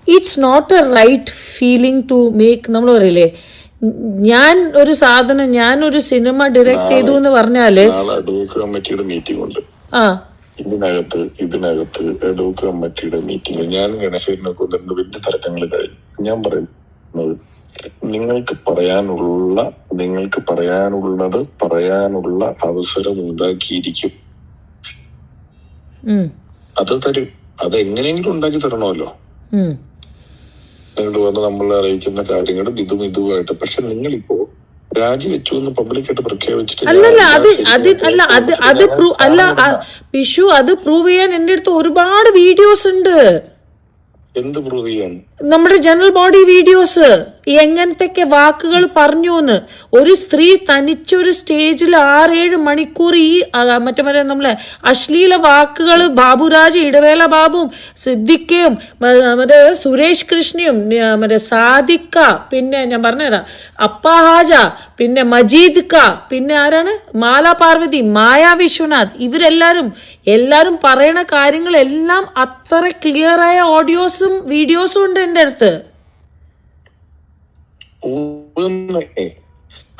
It's not a right feeling to make. നമ്മൾ പറയില്ലേ, ഞാൻ ഒരു സാധനം, ഞാൻ ഒരു സിനിമ ഡയറക്ട് ചെയ്തു എന്ന് പറഞ്ഞാല് കമ്മിറ്റിയുടെ മീറ്റിംഗ് ഉണ്ട്. ആ ഇതിനകത്ത് എഡോക്ക് കമ്മിറ്റിയുടെ മീറ്റിംഗ് ഞാൻ ഗണേശനെ കൊണ്ടുവരുന്ന വലിയ തർക്കങ്ങൾ കഴിഞ്ഞു. ഞാൻ പറയുന്നത് നിങ്ങൾക്ക് പറയാനുള്ളത് പറയാനുള്ള അവസരം ഉണ്ടാക്കിയിരിക്കും. അത് തരും. അത് എങ്ങനെയെങ്കിലും ഉണ്ടാക്കി തരണമല്ലോ. നിങ്ങൾ വന്ന് നമ്മളെ അറിയിക്കുന്ന കാര്യങ്ങളും ഇതുമായിട്ട്. പക്ഷെ നിങ്ങളിപ്പോ രാജിവെച്ചു എന്ന് പബ്ലിക്കായിട്ട് പ്രഖ്യാപിച്ചിട്ട് പിഷു, അത് പ്രൂവ് ചെയ്യാൻ എന്റെ അടുത്ത് ഒരുപാട് വീഡിയോസ് ഉണ്ട്. എന്ത് പ്രൂവ് ചെയ്യാൻ? നമ്മുടെ ജനറൽ ബോഡി വീഡിയോസ്, എങ്ങനത്തെ വാക്കുകൾ പറഞ്ഞു എന്ന്. ഒരു സ്ത്രീ തനിച്ചൊരു സ്റ്റേജിൽ 6-7 മണിക്കൂർ ഈ മറ്റേ നമ്മളെ അശ്ലീല വാക്കുകൾ ബാബുരാജ്, ഇടവേള ബാബുവും സിദ്ദിഖയും മറ്റേ സുരേഷ് കൃഷ്ണയും മറ്റേ സാദിക്ക, പിന്നെ ഞാൻ പറഞ്ഞുതരാം അപ്പ ഹാജ, പിന്നെ മജീദ് ക, പിന്നെ ആരാണ് മാല പാർവതി, മായ വിശ്വനാഥ്, എല്ലാരും പറയണ കാര്യങ്ങളെല്ലാം അത്ര ക്ലിയറായ ഓഡിയോസും വീഡിയോസും ഉണ്ട് എൻ്റെ അടുത്ത്.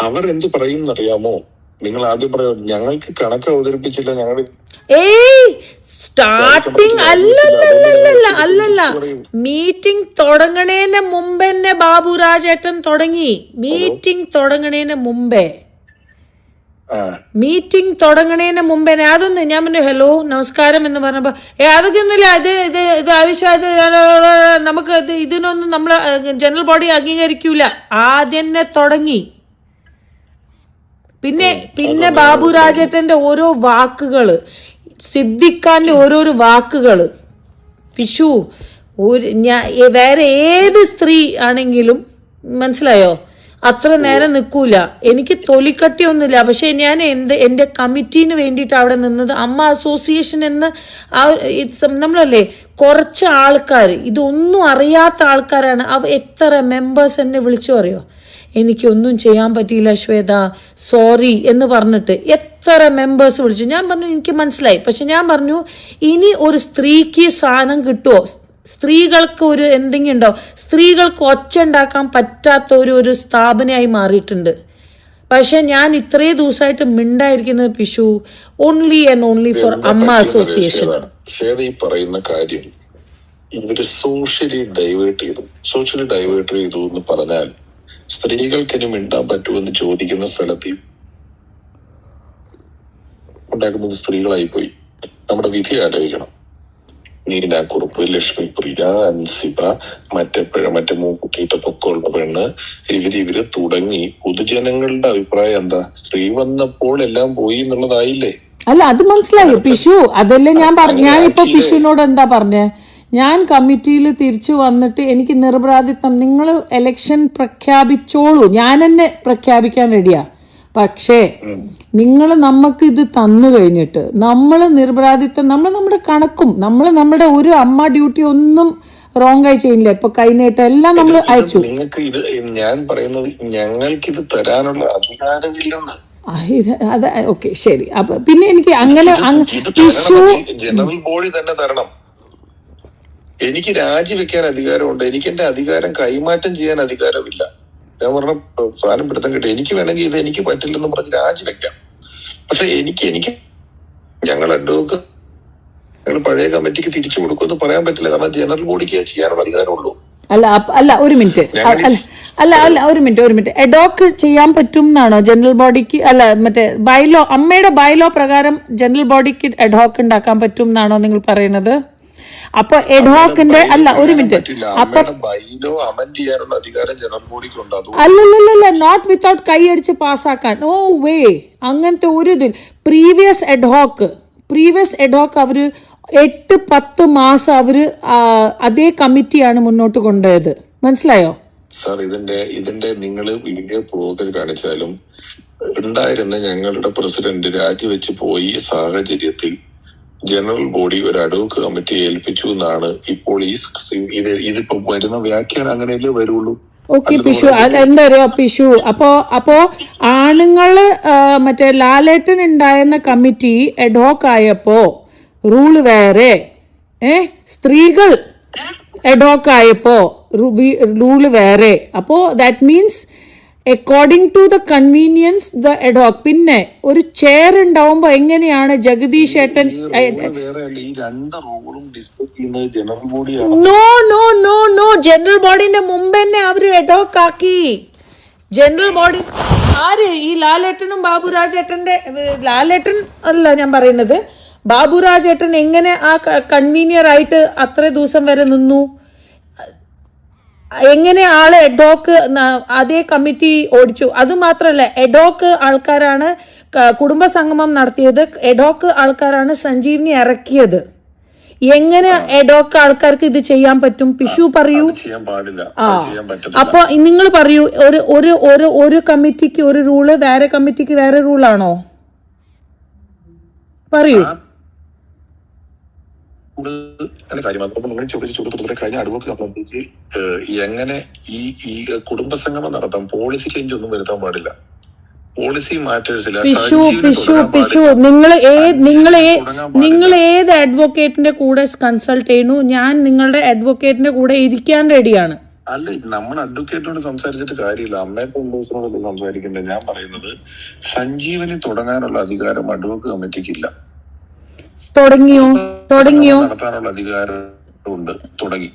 അവർ എന്ത് പറയും അറിയാമോ? നിങ്ങൾ ആദ്യം പറയാം ഞങ്ങൾക്ക് കണക്ക് അവതരിപ്പിച്ചില്ല. ഞങ്ങൾ സ്റ്റാർട്ടിങ് അല്ലല്ല മീറ്റിംഗ് തുടങ്ങണേന് മുമ്പ് തന്നെ ബാബുരാജേട്ടൻ തുടങ്ങി. മീറ്റിംഗ് തുടങ്ങണേന് മുമ്പേ അതൊന്ന് ഞാൻ പറഞ്ഞു ഹലോ നമസ്കാരം എന്ന് പറഞ്ഞപ്പോ അതൊക്കെ ഒന്നുമില്ല, ഇത് ആവശ്യം, നമുക്ക് ഇതിനൊന്നും നമ്മള് ജനറൽ ബോഡി അംഗീകരിക്കൂല. ആദ്യം തന്നെ തുടങ്ങി. പിന്നെ ബാബുരാജേട്ടന്റെ ഓരോ വാക്കുകള്, സിദ്ദിഖാന്റെ ഓരോരോ വാക്കുകള്, പിഷു വേറെ ഏത് സ്ത്രീ ആണെങ്കിലും മനസ്സിലായോ, അത്ര നേരം നിൽക്കൂല. എനിക്ക് തൊലിക്കട്ടിയൊന്നുമില്ല. പക്ഷെ ഞാൻ എൻ്റെ കമ്മിറ്റീന് വേണ്ടിയിട്ട് അവിടെ നിന്നത് അമ്മ അസോസിയേഷൻ എന്ന് നമ്മളല്ലേ കുറച്ച് ആൾക്കാർ, ഇതൊന്നും അറിയാത്ത ആൾക്കാരാണ്. എത്ര മെമ്പേഴ്സ് എന്നെ വിളിച്ചു അറിയോ, എനിക്കൊന്നും ചെയ്യാൻ പറ്റിയില്ല ശ്വേത, സോറി എന്ന് പറഞ്ഞിട്ട് എത്ര മെമ്പേഴ്സ് വിളിച്ചു. ഞാൻ പറഞ്ഞു എനിക്ക് മനസ്സിലായി. പക്ഷെ ഞാൻ പറഞ്ഞു ഇനി ഒരു സ്ത്രീക്ക് സാധനം കിട്ടുമോ, സ്ത്രീകൾക്ക് ഒരു എന്തെങ്കിലും ഉണ്ടോ, സ്ത്രീകൾക്ക് ഒച്ച ഉണ്ടാക്കാൻ പറ്റാത്ത ഒരു സ്ഥാപനമായി മാറിയിട്ടുണ്ട്. പക്ഷെ ഞാൻ ഇത്രയും ദിവസമായിട്ട് മിണ്ടായിരിക്കുന്നത് പിഷു ഓൺലി ആൻഡ് ഓൺലി ഫോർ അമ്മ അസോസിയേഷൻ. ഈ പറയുന്ന കാര്യം ഇവര് സോഷ്യലി ഡൈവേർട്ട് ചെയ്തു എന്ന് പറഞ്ഞാൽ സ്ത്രീകൾക്ക് ഇനി മിണ്ടാൻ പറ്റുമെന്ന് ചോദിക്കുന്ന സ്ഥലത്ത് ഉണ്ടാക്കുന്നത് സ്ത്രീകളായി പോയി. നമ്മുടെ വിധി ആലോചിക്കണം. നീന കുറുപ്പ്, ലക്ഷ്മി പ്രിയ, അൻസിബ, മറ്റേ മൂക്കുട്ടിയിട്ട് പൊക്കമുള്ള പെണ്ണ്, ഇവര് തുടങ്ങി. പൊതുജനങ്ങളുടെ അഭിപ്രായം എന്താ? സ്ത്രീ വന്നപ്പോൾ എല്ലാം പോയി എന്നുള്ളതായില്ലേ? അല്ല അത് മനസ്സിലായി പിഷു. അതല്ലേ ഞാനിപ്പോ പിഷുവിനോട് എന്താ പറഞ്ഞേ, ഞാൻ കമ്മിറ്റിയിൽ തിരിച്ചു വന്നിട്ട് എനിക്ക് നിർബാധിത്വം, നിങ്ങൾ എലക്ഷൻ പ്രഖ്യാപിച്ചോളൂ, ഞാൻ തന്നെ പ്രഖ്യാപിക്കാൻ റെഡിയാ. പക്ഷേ നിങ്ങൾ നമുക്ക് ഇത് തന്നു കഴിഞ്ഞിട്ട് നമ്മൾ നിർബാധിത്വം, നമ്മുടെ കണക്കും നമ്മുടെ ഒരു അമ്മ ഡ്യൂട്ടി ഒന്നും റോങ് ആയി ചെയ്യില്ല. ഇപ്പൊ കൈനീട്ടം എല്ലാം നമ്മൾ അയച്ചു. നിങ്ങൾക്ക് ഇത് ഞാൻ പറയുന്നത് ഞങ്ങൾക്ക് ഇത് തരാനുള്ള അധികാരമില്ലെന്ന്. അത് ഓക്കെ ശരി. അപ്പൊ പിന്നെ എനിക്ക് അങ്ങനെ ജനറൽ ബോഡി തന്നെ തരണം. എനിക്ക് രാജിവെക്കാൻ അധികാരമുണ്ട്. എനിക്ക് എന്റെ അധികാരം കൈമാറ്റം ചെയ്യാൻ അധികാരമില്ല. ഞാൻ പറഞ്ഞ സാധനം പിടുത്തം കിട്ടും. എനിക്ക് വേണമെങ്കിൽ ഇത് എനിക്ക് പറ്റില്ലെന്ന് പറഞ്ഞ് രാജിവെക്കാം. പക്ഷെ എനിക്ക് ഞങ്ങൾ പഴയ കമ്മിറ്റിക്ക് തിരിച്ചു കൊടുക്കുമെന്ന് പറയാൻ പറ്റില്ല. കാരണം ജനറൽ ബോഡിക്ക് ചെയ്യാനുള്ള അധികാരമുള്ളൂ. ഒരു മിനിറ്റ് എഡോക്ക് ചെയ്യാൻ പറ്റും എന്നാണോ ജനറൽ ബോഡിക്ക്? മറ്റേ ബൈലോ, അമ്മയുടെ ബൈലോ പ്രകാരം ജനറൽ ബോഡിക്ക് എഡോക്ക് ഉണ്ടാക്കാൻ പറ്റും എന്നാണോ നിങ്ങൾ പറയുന്നത്? അപ്പൊ എഡ്ഹോക്കിന്റെ ഒരു മിനിറ്റ്, അല്ലല്ല നോട്ട് വിത്തൗട്ട് കൈയടിച്ച് പാസ്സാക്കാൻ. ഓ വേ, അങ്ങനത്തെ ഒരു ഇതിൽ പ്രീവിയസ് എഡ്ഹോക്ക് അവര് 8-10 മാസം അവര് അതേ കമ്മിറ്റിയാണ് മുന്നോട്ട് കൊണ്ടുപോയത്. മനസ്സിലായോ സാർ? ഇതിന്റെ നിങ്ങൾ വീഡിയോ പ്രൂഫ് കാണിച്ചാലും ഉണ്ടായിരുന്ന ഞങ്ങളുടെ പ്രസിഡന്റ് രാജിവെച്ച് പോയി സാഹചര്യത്തിൽ ജനറൽ ബോഡി ഒരു അഡോക്ക് കമ്മിറ്റി ഏൽപ്പിച്ചു എന്നാണ് ഇപ്പോൾ ഇതിപ്പോ വരുന്ന വ്യാഖ്യാനം. അങ്ങനെയല്ലേ വരുള്ളൂ. ഓക്കെ പിഷു, എന്താ പറയാ പിഷു, അപ്പോ ആണുങ്ങള് മറ്റേ ലാലേട്ടൻ ഉണ്ടായിരുന്ന കമ്മിറ്റി എഡ്ഹോക്ക് ആയപ്പോ റൂള് വേറെ, സ്ത്രീകൾ എഡോക്ക് ആയപ്പോ റൂള് വേറെ. അപ്പോ that means according to the convenience the ad hoc. പിന്നെ ഒരു ചെയർ ഉണ്ടാവുമ്പോ എങ്ങനെയാണ് ജഗദീഷ് ഏട്ടൻ no no no no general ബോഡിന്റെ മുമ്പ് തന്നെ അവര് എഡോക്ക് ആക്കി. ജനറൽ ബോഡി ആര്? ഈ ലാലേട്ടനും ബാബുരാജേട്ടന്റെ, ലാലേട്ടൻ അല്ല ഞാൻ പറയുന്നത്, ബാബുരാജേട്ടൻ എങ്ങനെ ആ കൺവീനിയർ ആയിട്ട് അത്ര ദിവസം വരെ നിന്നു? എങ്ങനെ ആള് എഡോക്ക് അതേ കമ്മിറ്റി ഓടിച്ചു? അതുമാത്രമല്ല, എഡോക്ക് ആൾക്കാരാണ് കുടുംബസംഗമം നടത്തിയത്, എഡോക്ക് ആൾക്കാരാണ് സഞ്ജീവനി ഇറക്കിയത്. എങ്ങനെ എഡോക്ക് ആൾക്കാർക്ക് ഇത് ചെയ്യാൻ പറ്റും? പിഷു പറയൂ. അപ്പൊ നിങ്ങൾ പറയൂ, ഒരു കമ്മിറ്റിക്ക് ഒരു റൂള്, വേറെ കമ്മിറ്റിക്ക് വേറെ റൂളാണോ? പറയൂ. കഴിഞ്ഞ അഡ്വക്കേറ്റ് എങ്ങനെ ഈ കുടുംബസംഗമം നടത്താം? പോളിസി ചേഞ്ച് ഒന്നും വരുത്താൻ പാടില്ല. പോളിസി മാറ്റേഴ്സില്ല. പിഷു നിങ്ങൾ ഏത് അഡ്വക്കേറ്റിന്റെ കൂടെ കൺസൾട്ട് ചെയ്യുന്നു? ഞാൻ നിങ്ങളുടെ അഡ്വക്കേറ്റിന്റെ കൂടെ ഇരിക്കാൻ റെഡിയാണ്. അല്ല, നമ്മൾ അഡ്വക്കേറ്റിനോട് സംസാരിച്ചിട്ട് കാര്യമില്ല, അമ്മയുടെ ഉദ്യോഗസ്ഥനോട് സംസാരിക്കണ്ടേ. ഞാൻ പറയുന്നത് സഞ്ജീവനി തുടങ്ങാനുള്ള അധികാരം അഡ്വക്കേറ്റ് കമ്മിറ്റിക്ക് ഇല്ല. തുടങ്ങിയോ നടത്താനുള്ള അധികാരമുണ്ട്. തുടങ്ങി.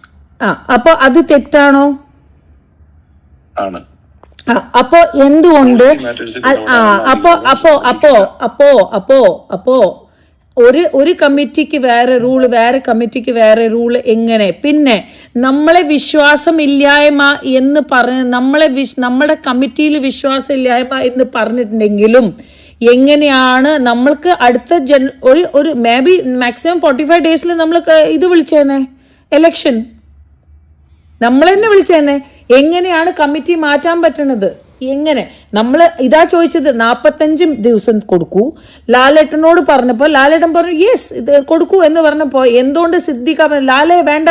അപ്പൊ അത് തെറ്റാണോ? ആണ്. അപ്പോ എന്തുകൊണ്ട് അപ്പോ ഒരു കമ്മിറ്റിക്ക് വേറെ റൂള്, വേറെ കമ്മിറ്റിക്ക് വേറെ റൂള് എങ്ങനെ? പിന്നെ നമ്മളെ വിശ്വാസമില്ലായ്മ എന്ന് പറഞ്ഞ് നമ്മുടെ കമ്മിറ്റിയിൽ വിശ്വാസമില്ലായ്മ എന്ന് പറഞ്ഞിട്ടുണ്ടെങ്കിലും എങ്ങനെയാണ് നമ്മൾക്ക് അടുത്ത ഒരു മേ ബി മാക്സിമം 45 ഡേയ്സിൽ നമ്മൾ ഇത് വിളിച്ചേന്നേ, എലക്ഷൻ നമ്മൾ തന്നെ വിളിച്ചേന്നേ. എങ്ങനെയാണ് കമ്മിറ്റി മാറ്റാൻ പറ്റുന്നത്? എങ്ങനെ? നമ്മൾ ഇതാ ചോദിച്ചത്, 45 ദിവസം കൊടുക്കൂ. ലാലേട്ടനോട് പറഞ്ഞപ്പോൾ ലാലേട്ടൻ പറഞ്ഞു യെസ് ഇത് കൊടുക്കൂ എന്ന് പറഞ്ഞപ്പോൾ എന്തുകൊണ്ട് സിദ്ദിഖ ലാലേ വേണ്ട,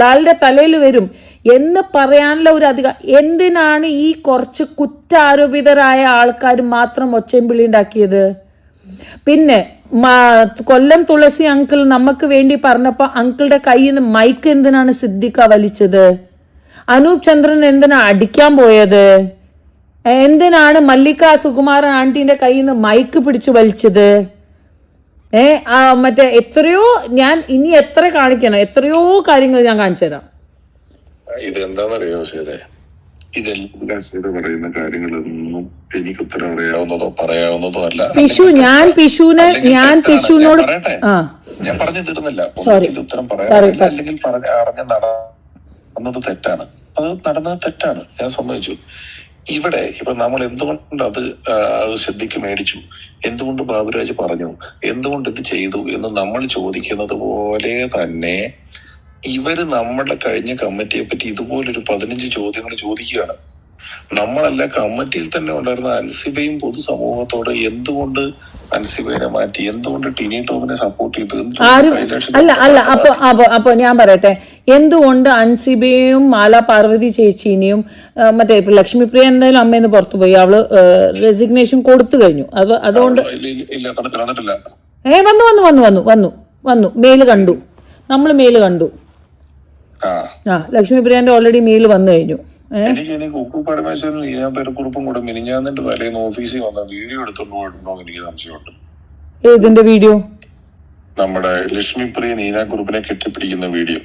ലാലിന്റെ തലയിൽ വരും എന്ന് പറയാനുള്ള ഒരു അധികാരം എന്തിനാണ് ഈ കുറച്ച് കുറ്റാരോപിതരായ ആൾക്കാർ മാത്രം ഒച്ചയും വിളി ഉണ്ടാക്കിയത്? പിന്നെ കൊല്ലം തുളസി അങ്കിൾ നമുക്ക് വേണ്ടി പറഞ്ഞപ്പോൾ അങ്കിളുടെ കയ്യിൽ നിന്ന് മൈക്ക് എന്തിനാണ് സിദ്ദിഖ വലിച്ചത്? അനൂപ് ചന്ദ്രൻ എന്തിനാ അടിക്കാൻ പോയത്? എന്തിനാണ് മല്ലിക സുകുമാരൻ ആന്റീന്റെ കയ്യിൽ നിന്ന് മൈക്ക് പിടിച്ചു വലിച്ചത്? മറ്റേ എത്രയോ, ഞാൻ ഇനി എത്ര കാണിക്കണം, എത്രയോ കാര്യങ്ങൾ ഞാൻ കാണിച്ചു തരാം. ഇതെന്താണെന്നറിയോ ശരി, ഇതെല്ലാം ചെയ്ത് പറയുന്ന കാര്യങ്ങളൊന്നും എനിക്ക് ഉത്തരം അറിയാവുന്നതോ പറയാവുന്നതോ അല്ല. ഞാൻ പിഷുവിനോട് ഞാൻ പറഞ്ഞു തീർന്നില്ല. ഉത്തരം പറയാറില്ല, അല്ലെങ്കിൽ അറിഞ്ഞ നടന്നത് തെറ്റാണ്. അത് നടന്നത് തെറ്റാണ്, ഞാൻ സമ്മതിച്ചു. ഇപ്പൊ നമ്മൾ എന്തുകൊണ്ട് അത് ശ്രദ്ധയ്ക്ക് മേടിച്ചു, എന്തുകൊണ്ട് ബാബുരാജ് പറഞ്ഞു, എന്തുകൊണ്ട് ഇത് ചെയ്തു എന്ന് നമ്മൾ ചോദിക്കുന്നത് പോലെ തന്നെ ഇവര് നമ്മുടെ കഴിഞ്ഞ കമ്മിറ്റിയെ പറ്റി ഇതുപോലൊരു 15 ചോദ്യങ്ങൾ ചോദിക്കുകയാണ്. നമ്മളല്ല, കമ്മിറ്റിയിൽ തന്നെ ഉണ്ടായിരുന്ന അൻസിബയും പൊതുസമൂഹത്തോട് എന്തുകൊണ്ട് അൻസിബയെ മാറ്റി, എന്തുകൊണ്ട് ടിനി ടോമിനെ സപ്പോർട്ട് ചെയ്തു? അപ്പൊ ഞാൻ പറയട്ടെ, എന്തുകൊണ്ട് അൻസിബയും മാല പാർവതി ചേച്ചീനെയും മറ്റേ ഇപ്പൊ ലക്ഷ്മിപ്രിയ എന്തായാലും അമ്മേന്ന് പുറത്തു പോയി, അവള് റെസിഗ്നേഷൻ കൊടുത്തു കഴിഞ്ഞു. അതുകൊണ്ട് വന്നു മെയിൽ കണ്ടു, നമ്മള് മെയിൽ കണ്ടു. ലക്ഷ്മിപ്രിയന്റെ ഓൾറെഡി മെയിൽ വന്നു കഴിഞ്ഞു. എനിക്ക് കുക്കു പരമേശ്വരൻ ഈനാപ്പേരക്കുറിപ്പും കൂടെ മിനിഞ്ഞാന്നിന്റെ തലേന്ന് ഓഫീസിൽ വന്ന വീഡിയോ എടുത്തോണ്ട് പോയിട്ടുണ്ടോ എനിക്ക് സംശയമുണ്ട്. ഏതിന്റെ വീഡിയോ? നമ്മുടെ ലക്ഷ്മിപ്രിയ നീനാക്കുറുപ്പിനെ കെട്ടിപ്പിടിക്കുന്ന വീഡിയോ.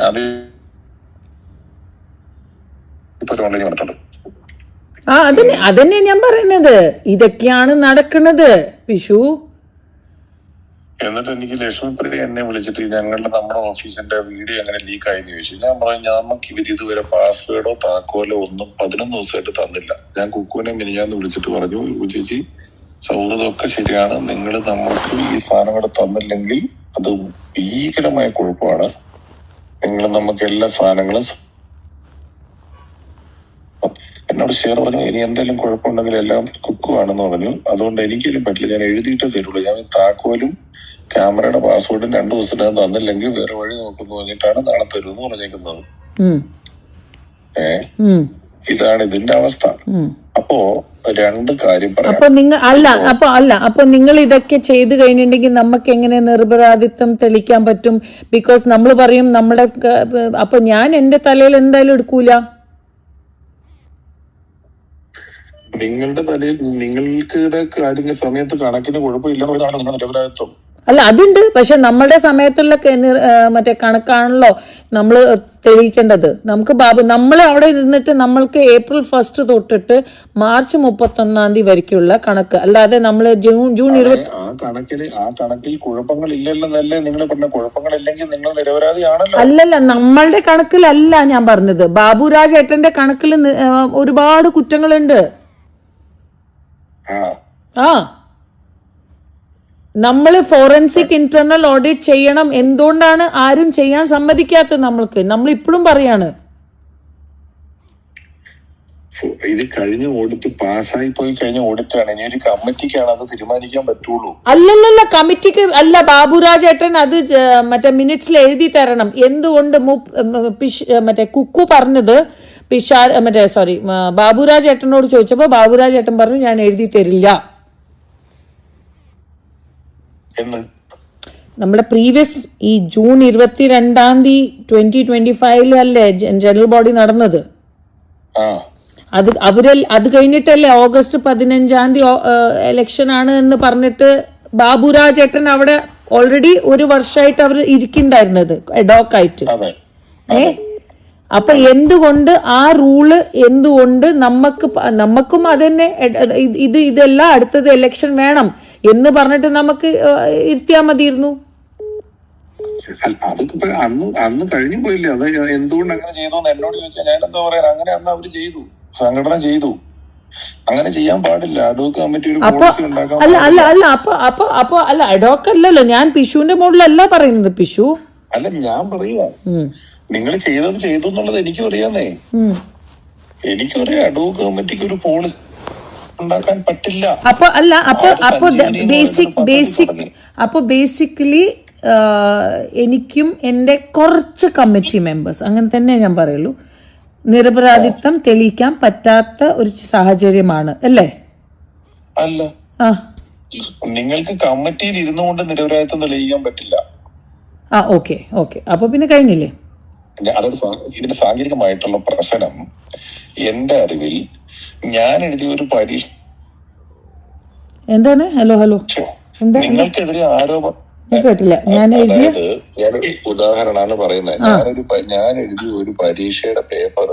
അത് ഇപ്പൊ ഓൺലൈനിൽ വന്നിട്ടുണ്ട്. അതന്നെ ഞാൻ പറയുന്നത്, ഇതൊക്കെയാണ് നടക്കുന്നത് പിഷു. എന്നിട്ട് എനിക്ക് ലക്ഷ്മിപ്രിയ എന്നെ വിളിച്ചിട്ട് നമ്മുടെ ഓഫീസിന്റെ വീഡിയോ എങ്ങനെ ലീക്ക് ആയെന്ന് ചോദിച്ചു. ഞാൻ പറഞ്ഞു നമുക്ക് ഇവർ ഇതുവരെ പാസ്വേഡോ താക്കോലോ ഒന്നും 11 ദിവസമായിട്ട് തന്നില്ല. ഞാൻ കുക്കുവിനെ മിനിഞ്ഞാന്ന് വിളിച്ചിട്ട് പറഞ്ഞു, ചേച്ചി സൗഹൃദമൊക്കെ ശരിയാണ്, നിങ്ങൾ നമ്മൾക്ക് ഈ സാധനങ്ങൾ തന്നില്ലെങ്കിൽ അത് ഭീകരമായ കുഴപ്പമാണ്. നിങ്ങൾ നമുക്ക് എല്ലാ സാധനങ്ങളും എന്നോട് ഷെയർ പറഞ്ഞു. ഇനി എന്തെങ്കിലും കുഴപ്പമുണ്ടെങ്കിൽ എല്ലാം കുക്കുവാണെന്ന് പറഞ്ഞു. അതുകൊണ്ട് എനിക്കിതിനും പറ്റില്ല, ഞാൻ എഴുതിയിട്ടേ തരുള്ളൂ. ഞാൻ താക്കോലും ക്യാമറയുടെ പാസ്വേഡും 2 ദിവസത്തിനകം തന്നില്ലെങ്കിൽ വേറെ വഴി നോക്കുന്നു പറഞ്ഞിട്ടാണ് നാളെ തരുമെന്ന് പറഞ്ഞേക്കുന്നത്. ഇതാണ് ഇതിന്റെ അവസ്ഥ. അപ്പോ രണ്ട് കാര്യം പറയാം. അപ്പൊ നിങ്ങൾ ഇതൊക്കെ ചെയ്തു കഴിഞ്ഞിട്ടുണ്ടെങ്കിൽ നമുക്ക് എങ്ങനെ നിരപരാധിത്വം തെളിയിക്കാൻ പറ്റും? ബിക്കോസ് നമ്മൾ പറയും നമ്മുടെ അപ്പൊ ഞാൻ എന്റെ തലയിൽ എന്തായാലും എടുക്കൂല. നിങ്ങളുടെ തലയിൽ നിങ്ങൾക്ക് കാര്യങ്ങൾ സമയത്ത് കണക്കിന് കുഴപ്പമില്ലെന്ന് പറയുന്നതാണ് നിങ്ങളുടെ നിരപരാധിത്വം. അല്ല, അതുണ്ട്. പക്ഷെ നമ്മളുടെ സമയത്തുള്ള മറ്റേ കണക്കാണല്ലോ നമ്മൾ തെളിയിക്കേണ്ടത്. നമുക്ക് നമ്മൾ അവിടെ ഇരുന്നിട്ട് നമ്മൾക്ക് April 1 തൊട്ടിട്ട് March 31 വരയ്ക്കുള്ള കണക്ക്, അല്ലാതെ നമ്മൾ ജൂൺ 20 ആ കണക്കിൽ കുഴപ്പങ്ങൾ ഇല്ലെന്നല്ലേ നിങ്ങൾ പറഞ്ഞ? കുഴപ്പങ്ങളില്ലെങ്കിൽ നിങ്ങൾ നിരപരാധിയാണല്ലോ. അല്ലല്ല, നമ്മളുടെ കണക്കിലല്ല ഞാൻ പറഞ്ഞത്. ബാബുരാജ് ഏട്ടന്റെ കണക്കിൽ ഒരുപാട് കുറ്റങ്ങളുണ്ട്. നമ്മൾ ഫോറൻസിക് ഇന്റർണൽ ഓഡിറ്റ് ചെയ്യണം. എന്തുകൊണ്ടാണ് ആരും ചെയ്യാൻ സമ്മതിക്കാത്തത്? നമ്മൾ ഇപ്പോഴും പറയാണ് ഇത് കഴിഞ്ഞ ഓഡിറ്റ് പാസ്സായി പോയി കഴിഞ്ഞ ഓഡിറ്റാണ്. ഇനി ഒരു കമ്മിറ്റിക്കാണ് അത് തീരുമാനിക്കാൻ പറ്റുള്ളൂ. അല്ലല്ല, കമ്മിറ്റിക്ക് അല്ല. ബാബുരാജ് ഏട്ടൻ അത് മറ്റേ മിനിറ്റ്സിൽ എഴുതി തരണം. എന്തുകൊണ്ട് മറ്റേ കുക്കു പറഞ്ഞത് ബാബുരാജ് ഏട്ടനോട് ചോദിച്ചപ്പോ ബാബുരാജ് ഏട്ടൻ പറഞ്ഞു ഞാൻ എഴുതി തരില്ല. നമ്മുടെ പ്രീവിയസ് ഈ ജൂൺ 22 2025 അല്ലേ ജനറൽ ബോഡി നടന്നത്? അത് കഴിഞ്ഞിട്ടല്ലേ August 15 ഇലക്ഷൻ ആണ് എന്ന് പറഞ്ഞിട്ട് ബാബുരാജ് ഏട്ടൻ അവിടെ ഓൾറെഡി ഒരു വർഷമായിട്ട് അവർ ഇരിക്കുന്നുണ്ടായിരുന്നത് എഡോക്കായിട്ട്. അപ്പൊ എന്തുകൊണ്ട് ആ റൂള് എന്തുകൊണ്ട് നമുക്കും അതന്നെ ഇതെല്ലാം അടുത്തത് ഇലക്ഷൻ വേണം എന്ന് പറഞ്ഞിട്ട് നമുക്ക് ഇരുത്തിയാൽ മതിയിരുന്നു. അതൊക്കെ അന്ന് കഴിഞ്ഞു പോയില്ലേ? അത് എന്തുകൊണ്ട് അങ്ങനെ ചെയ്തു എന്നോട് ചോദിച്ചാൽ ഞാൻ എന്താ പറയാ? അങ്ങനെ അന്ന് അവര് ചെയ്തു, സംഘടന ചെയ്തു. അങ്ങനെ ചെയ്യാൻ പാടില്ല. അഡോക്ക് കമ്മിറ്റി ഒരു പോളിസി ഉണ്ടാക്കാൻ. അല്ല അഡോക്ക് അല്ലല്ലോ, ഞാൻ പിഷുവിന്റെ മോഡിലല്ല പറയുന്നത്. പിഷു അല്ല, ഞാൻ പറയുക നിങ്ങൾ ചെയ്തത് ചെയ്തു എന്നുള്ളത് എനിക്കും അറിയാന്നേ. എനിക്കും അറിയാം അഡോക്ക് കമ്മിറ്റിക്ക് ഒരു പോളിസി ഉണ്ടാക്കാൻ പറ്റില്ല. ബേസിക്കലി എനിക്കും എൻ്റെ കുറച്ച് കമ്മിറ്റി മെമ്പേഴ്സ്, അങ്ങനെ തന്നെ ഞാൻ പറയുള്ളൂ, നിരപരാധിത്വം തെളിയിക്കാൻ പറ്റാത്ത ഒരു സാഹചര്യമാണ് അല്ലേ? അല്ല, നിങ്ങൾക്ക് കമ്മിറ്റിയിൽ ഇരുന്നുകൊണ്ട് നിരപരാധിത്വം തെളിയിക്കാൻ പറ്റില്ല. ഓക്കെ. അപ്പൊ പിന്നെ കഴിഞ്ഞില്ലേ? അതായത് ഇതിന്റെ സാങ്കേതികമായിട്ടുള്ള പ്രശ്നം എന്റെ അറിവിൽ ഞാൻ എഴുതിയ ഒരു പരീക്ഷ എന്താണ്? ഹലോ നിങ്ങൾക്കെതിരെ ആരോപണം കേട്ടില്ല. അതായത് ഞാനൊരു ഉദാഹരണമാണ് പറയുന്നത്. ഞാൻ എഴുതിയ ഒരു പരീക്ഷയുടെ പേപ്പർ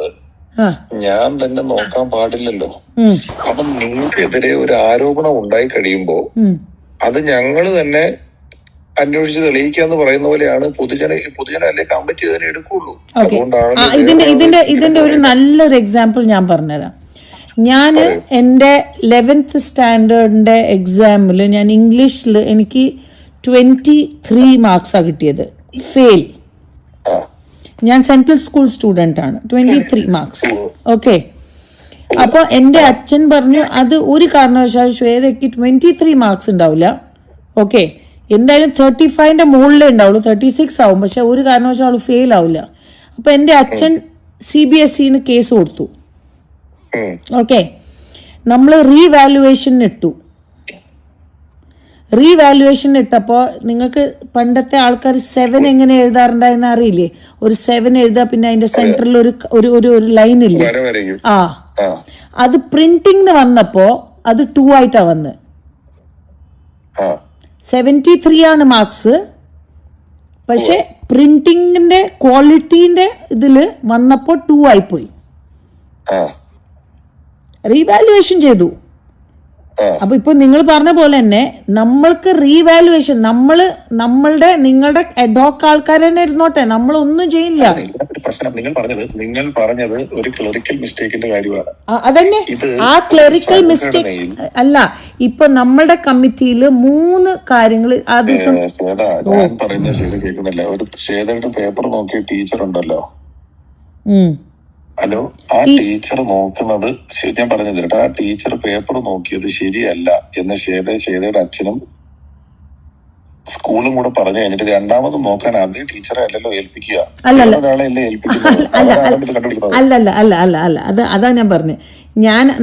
ഞാൻ തന്നെ നോക്കാൻ പാടില്ലല്ലോ. അപ്പം നിങ്ങൾക്കെതിരെ ഒരു ആരോപണം ഉണ്ടായി കഴിയുമ്പോ അത് ഞങ്ങള് തന്നെ അന്വേഷിച്ച് തെളിയിക്കാന്ന് പറയുന്ന പോലെയാണ്. പൊതുജന അല്ലെ കമ്മിറ്റി തന്നെ എടുക്കുള്ളൂ. അതുകൊണ്ടാണ് ഇതിന്റെ ഒരു നല്ലൊരു എക്സാമ്പിൾ ഞാൻ പറഞ്ഞുതരാം. ഞാൻ എൻ്റെ 11th സ്റ്റാൻഡേർഡിന്റെ എക്സാമിൽ ഞാൻ ഇംഗ്ലീഷിൽ എനിക്ക് 23 മാർക്സാണ് കിട്ടിയത്, ഫെയിൽ. ഞാൻ സെൻട്രൽ സ്കൂൾ സ്റ്റുഡൻ്റ് ആണ്. 23 മാർക്സ്. ഓക്കെ. അപ്പോൾ എൻ്റെ അച്ഛൻ പറഞ്ഞു അത് ഒരു കാരണവശാലും ശ്വേതയ്ക്ക് 23 മാർക്സ് ഉണ്ടാവില്ല. ഓക്കെ, എന്തായാലും 35ന്റെ മുകളിലേ ഉണ്ടാവുള്ളൂ, 36 ആവും. പക്ഷെ ഒരു കാരണവശാലും ഫെയിൽ ആവില്ല. അപ്പോൾ എൻ്റെ അച്ഛൻ CBSEന് കേസ് കൊടുത്തു. ഓക്കെ, നമ്മൾ റീവാലുവേഷൻ ഇട്ടപ്പോൾ നിങ്ങൾക്ക് പണ്ടത്തെ ആൾക്കാർ 7 എങ്ങനെ എഴുതാറുണ്ടായെന്ന് അറിയില്ലേ? ഒരു 7 എഴുതാ, പിന്നെ അതിന്റെ സെന്ററിൽ ഒരു ലൈൻ ഇല്ലേ? അത് പ്രിന്റിംഗിന് വന്നപ്പോ അത് 2 ആയിട്ടാ വന്ന്. 73 ആണ് മാർക്സ്. പക്ഷെ പ്രിന്റിങ്ങിന്റെ ക്വാളിറ്റീന്റെ ഇതില് വന്നപ്പോ 2 ആയിപ്പോയി. റീവാലുവേഷൻ ചെയ്തു. അപ്പൊ ഇപ്പൊ നിങ്ങൾ പറഞ്ഞ പോലെ തന്നെ നമ്മൾക്ക് റീവാലുവേഷൻ നിങ്ങളുടെ അഡോക്ക് ആൾക്കാർ തന്നെ ഇരുന്നോട്ടെ, നമ്മളൊന്നും ചെയ്യില്ല. നിങ്ങൾ പറഞ്ഞത് ഒരു ക്ലറിക്കൽ മിസ്റ്റേക്കിന്റെ കാര്യമാണ്. അതന്നെ, ആ ക്ലറിക്കൽ മിസ്റ്റേക്ക് അല്ല. ഇപ്പൊ നമ്മളുടെ കമ്മിറ്റിയിൽ 3 കാര്യങ്ങൾ ആ ദിവസം പറയുന്ന കേൾക്കുന്നില്ല. ഒരു ശ്വേതയുടെ പേപ്പർ നോക്കിയ ടീച്ചർ ഉണ്ടല്ലോ, ഹലോ, ആ ടീച്ചർ നോക്കുന്നത് ഞാൻ പറഞ്ഞു തരട്ടെ. ആ ടീച്ചർ പേപ്പർ നോക്കിയത് ശരിയല്ല എന്ന് ശ്വേതയുടെ അച്ഛനും സ്കൂളും കൂടെ പറഞ്ഞു കഴിഞ്ഞിട്ട് രണ്ടാമത് നോക്കാൻ അതേ ടീച്ചറെ അല്ലല്ലോ ഏൽപ്പിക്കുക, അല്ലല്ല. ഒരാളെയല്ലേ ഏൽപ്പിക്കുന്നത്. അവരാണ് ഇത് കണ്ടുപിടിക്കുന്നത്. അല്ല അതാ ഞാൻ പറഞ്ഞത്.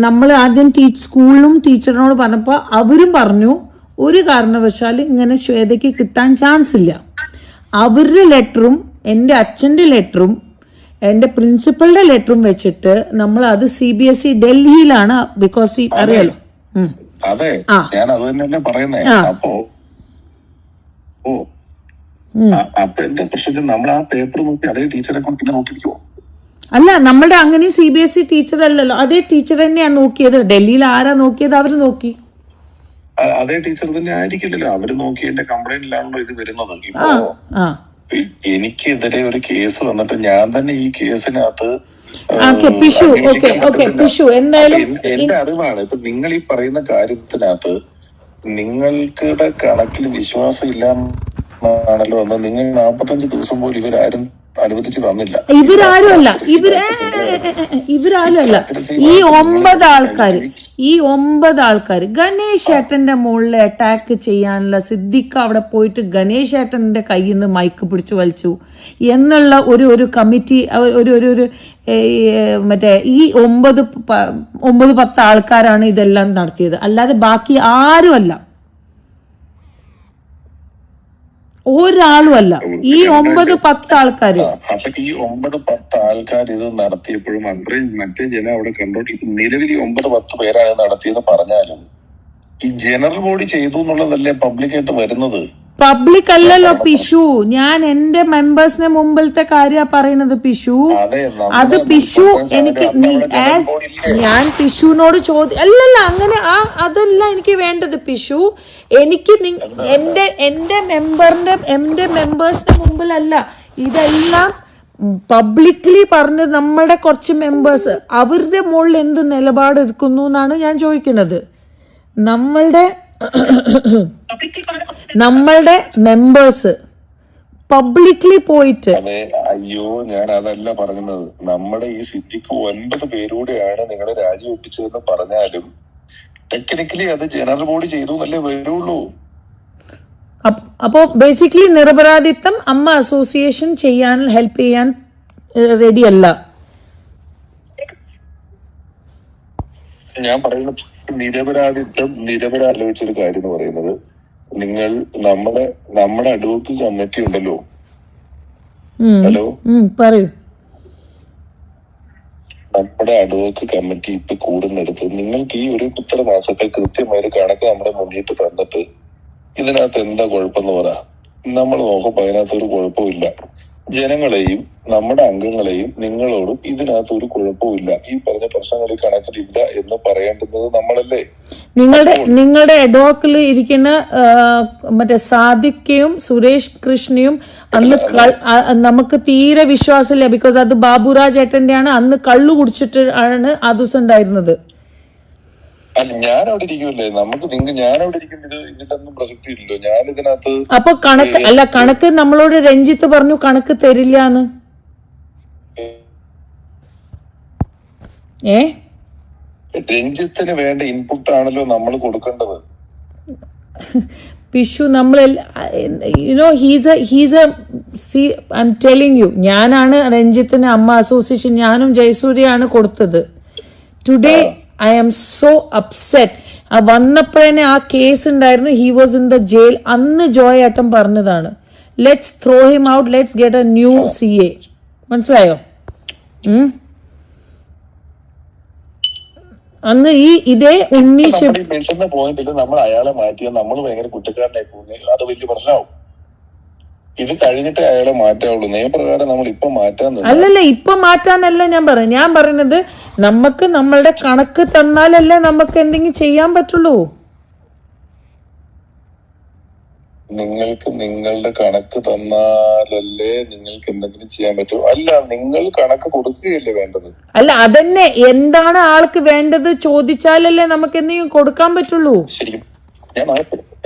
നമ്മൾ ആദ്യം സ്കൂളിലും ടീച്ചറിനോട് പറഞ്ഞപ്പോൾ അവരും പറഞ്ഞു ഒരു കാരണവശാൽ ഇങ്ങനെ ശ്വേതയ്ക്ക് കിട്ടാൻ ചാൻസ് ഇല്ല. അവരുടെ ലെറ്ററും എൻ്റെ അച്ഛൻ്റെ ലെറ്ററും എൻ്റെ പ്രിൻസിപ്പളുടെ ലെറ്ററും വെച്ചിട്ട് നമ്മൾ അത് CBSE ഡൽഹിയിലാണ്, ബിക്കോസ് അറിയാലോ. അതെ, ഞാൻ അത് തന്നെയല്ലേ പറയുന്നേ. അപ്പൊ എന്താ പ്രശ്നം, നമ്മൾ ആ പേപ്പർ നോക്കി അതേ ടീച്ചറെ കൊണ്ട് പിന്നെ നോക്കിയിരിക്കുവോ? അല്ല, നമ്മുടെ അങ്ങനെ CBSE ടീച്ചർ അല്ലല്ലോ, അതേ ടീച്ചർ തന്നെയാണ് നോക്കിയത്. ഡൽഹിയിൽ ആരാ നോക്കിയത്? അവര് നോക്കി. അതേ ടീച്ചർ തന്നെ ആയിരിക്കില്ലല്ലോ, അവര് നോക്കി എന്റെ കംപ്ലൈന്റിലാണല്ലോ ഇത് വരുന്നത്. ഇപ്പോ എനിക്കെതിരെ ഒരു കേസ് വന്നിട്ട് ഞാൻ തന്നെ ഈ കേസിനകത്ത് എന്റെ അറിവാണ്. ഇപ്പൊ നിങ്ങൾ ഈ പറയുന്ന കാര്യത്തിനകത്ത് നിങ്ങൾക്കുടെ കണക്കിൽ വിശ്വാസം ഇല്ലാന്നാണല്ലോ എന്ന് നിങ്ങൾ 45 ദിവസം പോലും ഇവരാരും അനുവദിച്ചു തന്നില്ല. ഇവരാരും അല്ല. ഈ 9 ആൾക്കാർ ഗണേഷ് ഏട്ടന്റെ മുകളിൽ അറ്റാക്ക് ചെയ്യാനുള്ള സിദ്ദിഖ് അവിടെ പോയിട്ട് ഗണേഷ് ഏട്ടന്റെ കയ്യിൽ നിന്ന് മൈക്ക് പിടിച്ചു വലിച്ചു എന്നുള്ള ഒരു കമ്മിറ്റി, ഒരു മറ്റേ ഈ 9-10 ആൾക്കാരാണ് ഇതെല്ലാം നടത്തിയത്. അല്ലാതെ ബാക്കി ആരുമല്ല, ഒരാളും അല്ല. ഈ 9-10 ആൾക്കാര്. അപ്പൊ ഈ 9-10 ആൾക്കാർ ഇത് നടത്തിയപ്പോഴും അത്രയും മറ്റേ ജനം അവിടെ കണ്ടോട്ട് ഇപ്പൊ നിലവിൽ 9-10 പേരാണ് നടത്തിയെന്ന് പറഞ്ഞാലും ഈ ജനറൽ ബോഡി ചെയ്തു എന്നുള്ളതല്ലേ പബ്ലിക്കായിട്ട് വരുന്നത്. പബ്ലിക് അല്ലല്ലോ പിഷു, ഞാൻ എന്റെ മെമ്പേഴ്സിന് മുമ്പിലത്തെ കാര്യ പറയുന്നത് പിഷു. അത് പിഷു എനിക്ക് ഞാൻ പിഷുവിനോട് അല്ലല്ല അങ്ങനെ അതല്ല എനിക്ക് വേണ്ടത് പിഷു. എനിക്ക് എന്റെ മെമ്പേഴ്സിന് മുമ്പിലല്ല, ഇതെല്ലാം പബ്ലിക്ലി പറഞ്ഞ് നമ്മളുടെ കുറച്ച് മെമ്പേഴ്സ് അവരുടെ മുകളിൽ എന്ത് നിലപാട് എടുക്കുന്നു എന്നാണ് ഞാൻ ചോദിക്കുന്നത്. നമ്മളുടെ മെമ്പേഴ്സ് പബ്ലിക്ലി പോയിട്ട്. അയ്യോ, ഞാൻ അതല്ല പറയുന്നത്. നമ്മുടെ ഈ സിറ്റിക്ക് 9 പേരൂടെയാണ് നിങ്ങളെ രാജിവെപ്പിച്ചതെന്ന് പറഞ്ഞാലും ടെക്നിക്കലി അത് ജനറൽ ബോഡി ചെയ്തു എന്നല്ലേ വരുള്ളൂ. അപ്പോ ബേസിക്കലി നിരപരാധിത്വം അമ്മ അസോസിയേഷൻ ചെയ്യാൻ ഹെൽപ്പ് ചെയ്യാൻ റെഡി അല്ല. ഞാൻ പറയുന്നത് നിരപരാധിത്വം കാര്യം എന്ന് പറയുന്നത്, നിങ്ങൾ നമ്മുടെ അഡ്വക്കറ്റ് കമ്മിറ്റി ഉണ്ടല്ലോ, ഹലോ, പറയൂ. നമ്മുടെ അഡ്വക്കറ്റ് കമ്മിറ്റി ഇപ്പൊ കൂടുന്നെടുത്ത് നിങ്ങൾക്ക് ഈ ഒരു ഇത്ര മാസത്തെ കൃത്യമായ ഒരു കണക്ക് നമ്മുടെ മുന്നിട്ട് തന്നിട്ട് ഇതിനകത്ത് എന്താ കുഴപ്പമെന്ന് പറ. നമ്മൾ നോക്കുമ്പോ അതിനകത്ത് ഒരു കുഴപ്പമില്ല. ജനങ്ങളെയും നമ്മുടെ അംഗങ്ങളെയും നിങ്ങളോടും ഇതിനകത്ത് ഒരു കുഴപ്പമില്ല, ഈ പറഞ്ഞ പ്രശ്നങ്ങളിൽ കണക്കിലില്ല എന്ന് പറയേണ്ടുന്നത് നമ്മളല്ലേ. നിങ്ങളുടെ എഡോക്കിൽ ഇരിക്കുന്ന മറ്റേ സാദിഖയും സുരേഷ് കൃഷ്ണയും അന്ന് നമുക്ക് തീരെ വിശ്വാസമില്ല, ബിക്കോസ് അത് ബാബുരാജ് ഏട്ടന്റെ ആണ്. അന്ന് കള്ളു കുടിച്ചിട്ട് ആണ് ആ ദിവസം ഉണ്ടായിരുന്നത്. ഞാൻ അവിടെ ഇരിക്കുമല്ലേ, ഞാൻ അവിടെ ഇരിക്കുന്നത് ഇതിന്റെ ഒന്നും പ്രസക്തി ഇല്ലല്ലോ. ഞാൻ ഇതിനകത്ത് അപ്പൊ കണക്ക് നമ്മളോട് രഞ്ജിത്ത് പറഞ്ഞു കണക്ക് തരില്ലാന്ന്. രഞ്ജിത്തിന് വേണ്ട ഇൻപുട്ട് ആണല്ലോ നമ്മൾ കൊടുക്കേണ്ടത്. പിഷു I'm telling you, ഞാനാണ് രഞ്ജിത്തിന് അമ്മ അസോസിയേഷൻ, ഞാനും ജയസൂര്യാണ് കൊടുത്തത്. Today I am so upset. വന്നപ്പോഴേ ആ കേസ് ഉണ്ടായിരുന്നു, he was in the jail. അന്ന് ജോയ് ഏട്ടൻ പറഞ്ഞതാണ്, let's throw him out, let's get a new CA. മനസ്സിലായോ? അന്ന് ഇതേ പോയിന്റിൽ നമ്മൾ അയാളെ മാറ്റിയാൽ നമ്മൾ ഭയങ്കര കുറ്റക്കാരനായി പോകുന്നത്, അത് വലിയ പ്രശ്നമാവും. ഇത് കഴിഞ്ഞിട്ട് അയാളെ മാറ്റാവുള്ളൂ. നിയമപ്രകാരം നമ്മൾ ഇപ്പൊ അല്ലല്ല, ഇപ്പൊ മാറ്റാനല്ല ഞാൻ പറയുന്നത്, നമുക്ക് നമ്മളുടെ കണക്ക് തന്നാലല്ലേ നമുക്ക് എന്തെങ്കിലും ചെയ്യാൻ പറ്റുള്ളൂ. നിങ്ങൾക്ക് നിങ്ങളുടെ കണക്ക് തന്നാലല്ലേ നിങ്ങൾക്ക് എന്തെങ്കിലും ചെയ്യാൻ പറ്റൂ. അല്ല, നിങ്ങൾ കണക്ക് കൊടുക്കുകയല്ലേ വേണ്ടത്. അല്ല, അതന്നെ, എന്താണ് ആൾക്ക് വേണ്ടത് ചോദിച്ചാലല്ലേ നമുക്ക് എന്തെങ്കിലും കൊടുക്കാൻ പറ്റുള്ളൂ. ശരിക്കും ഞാൻ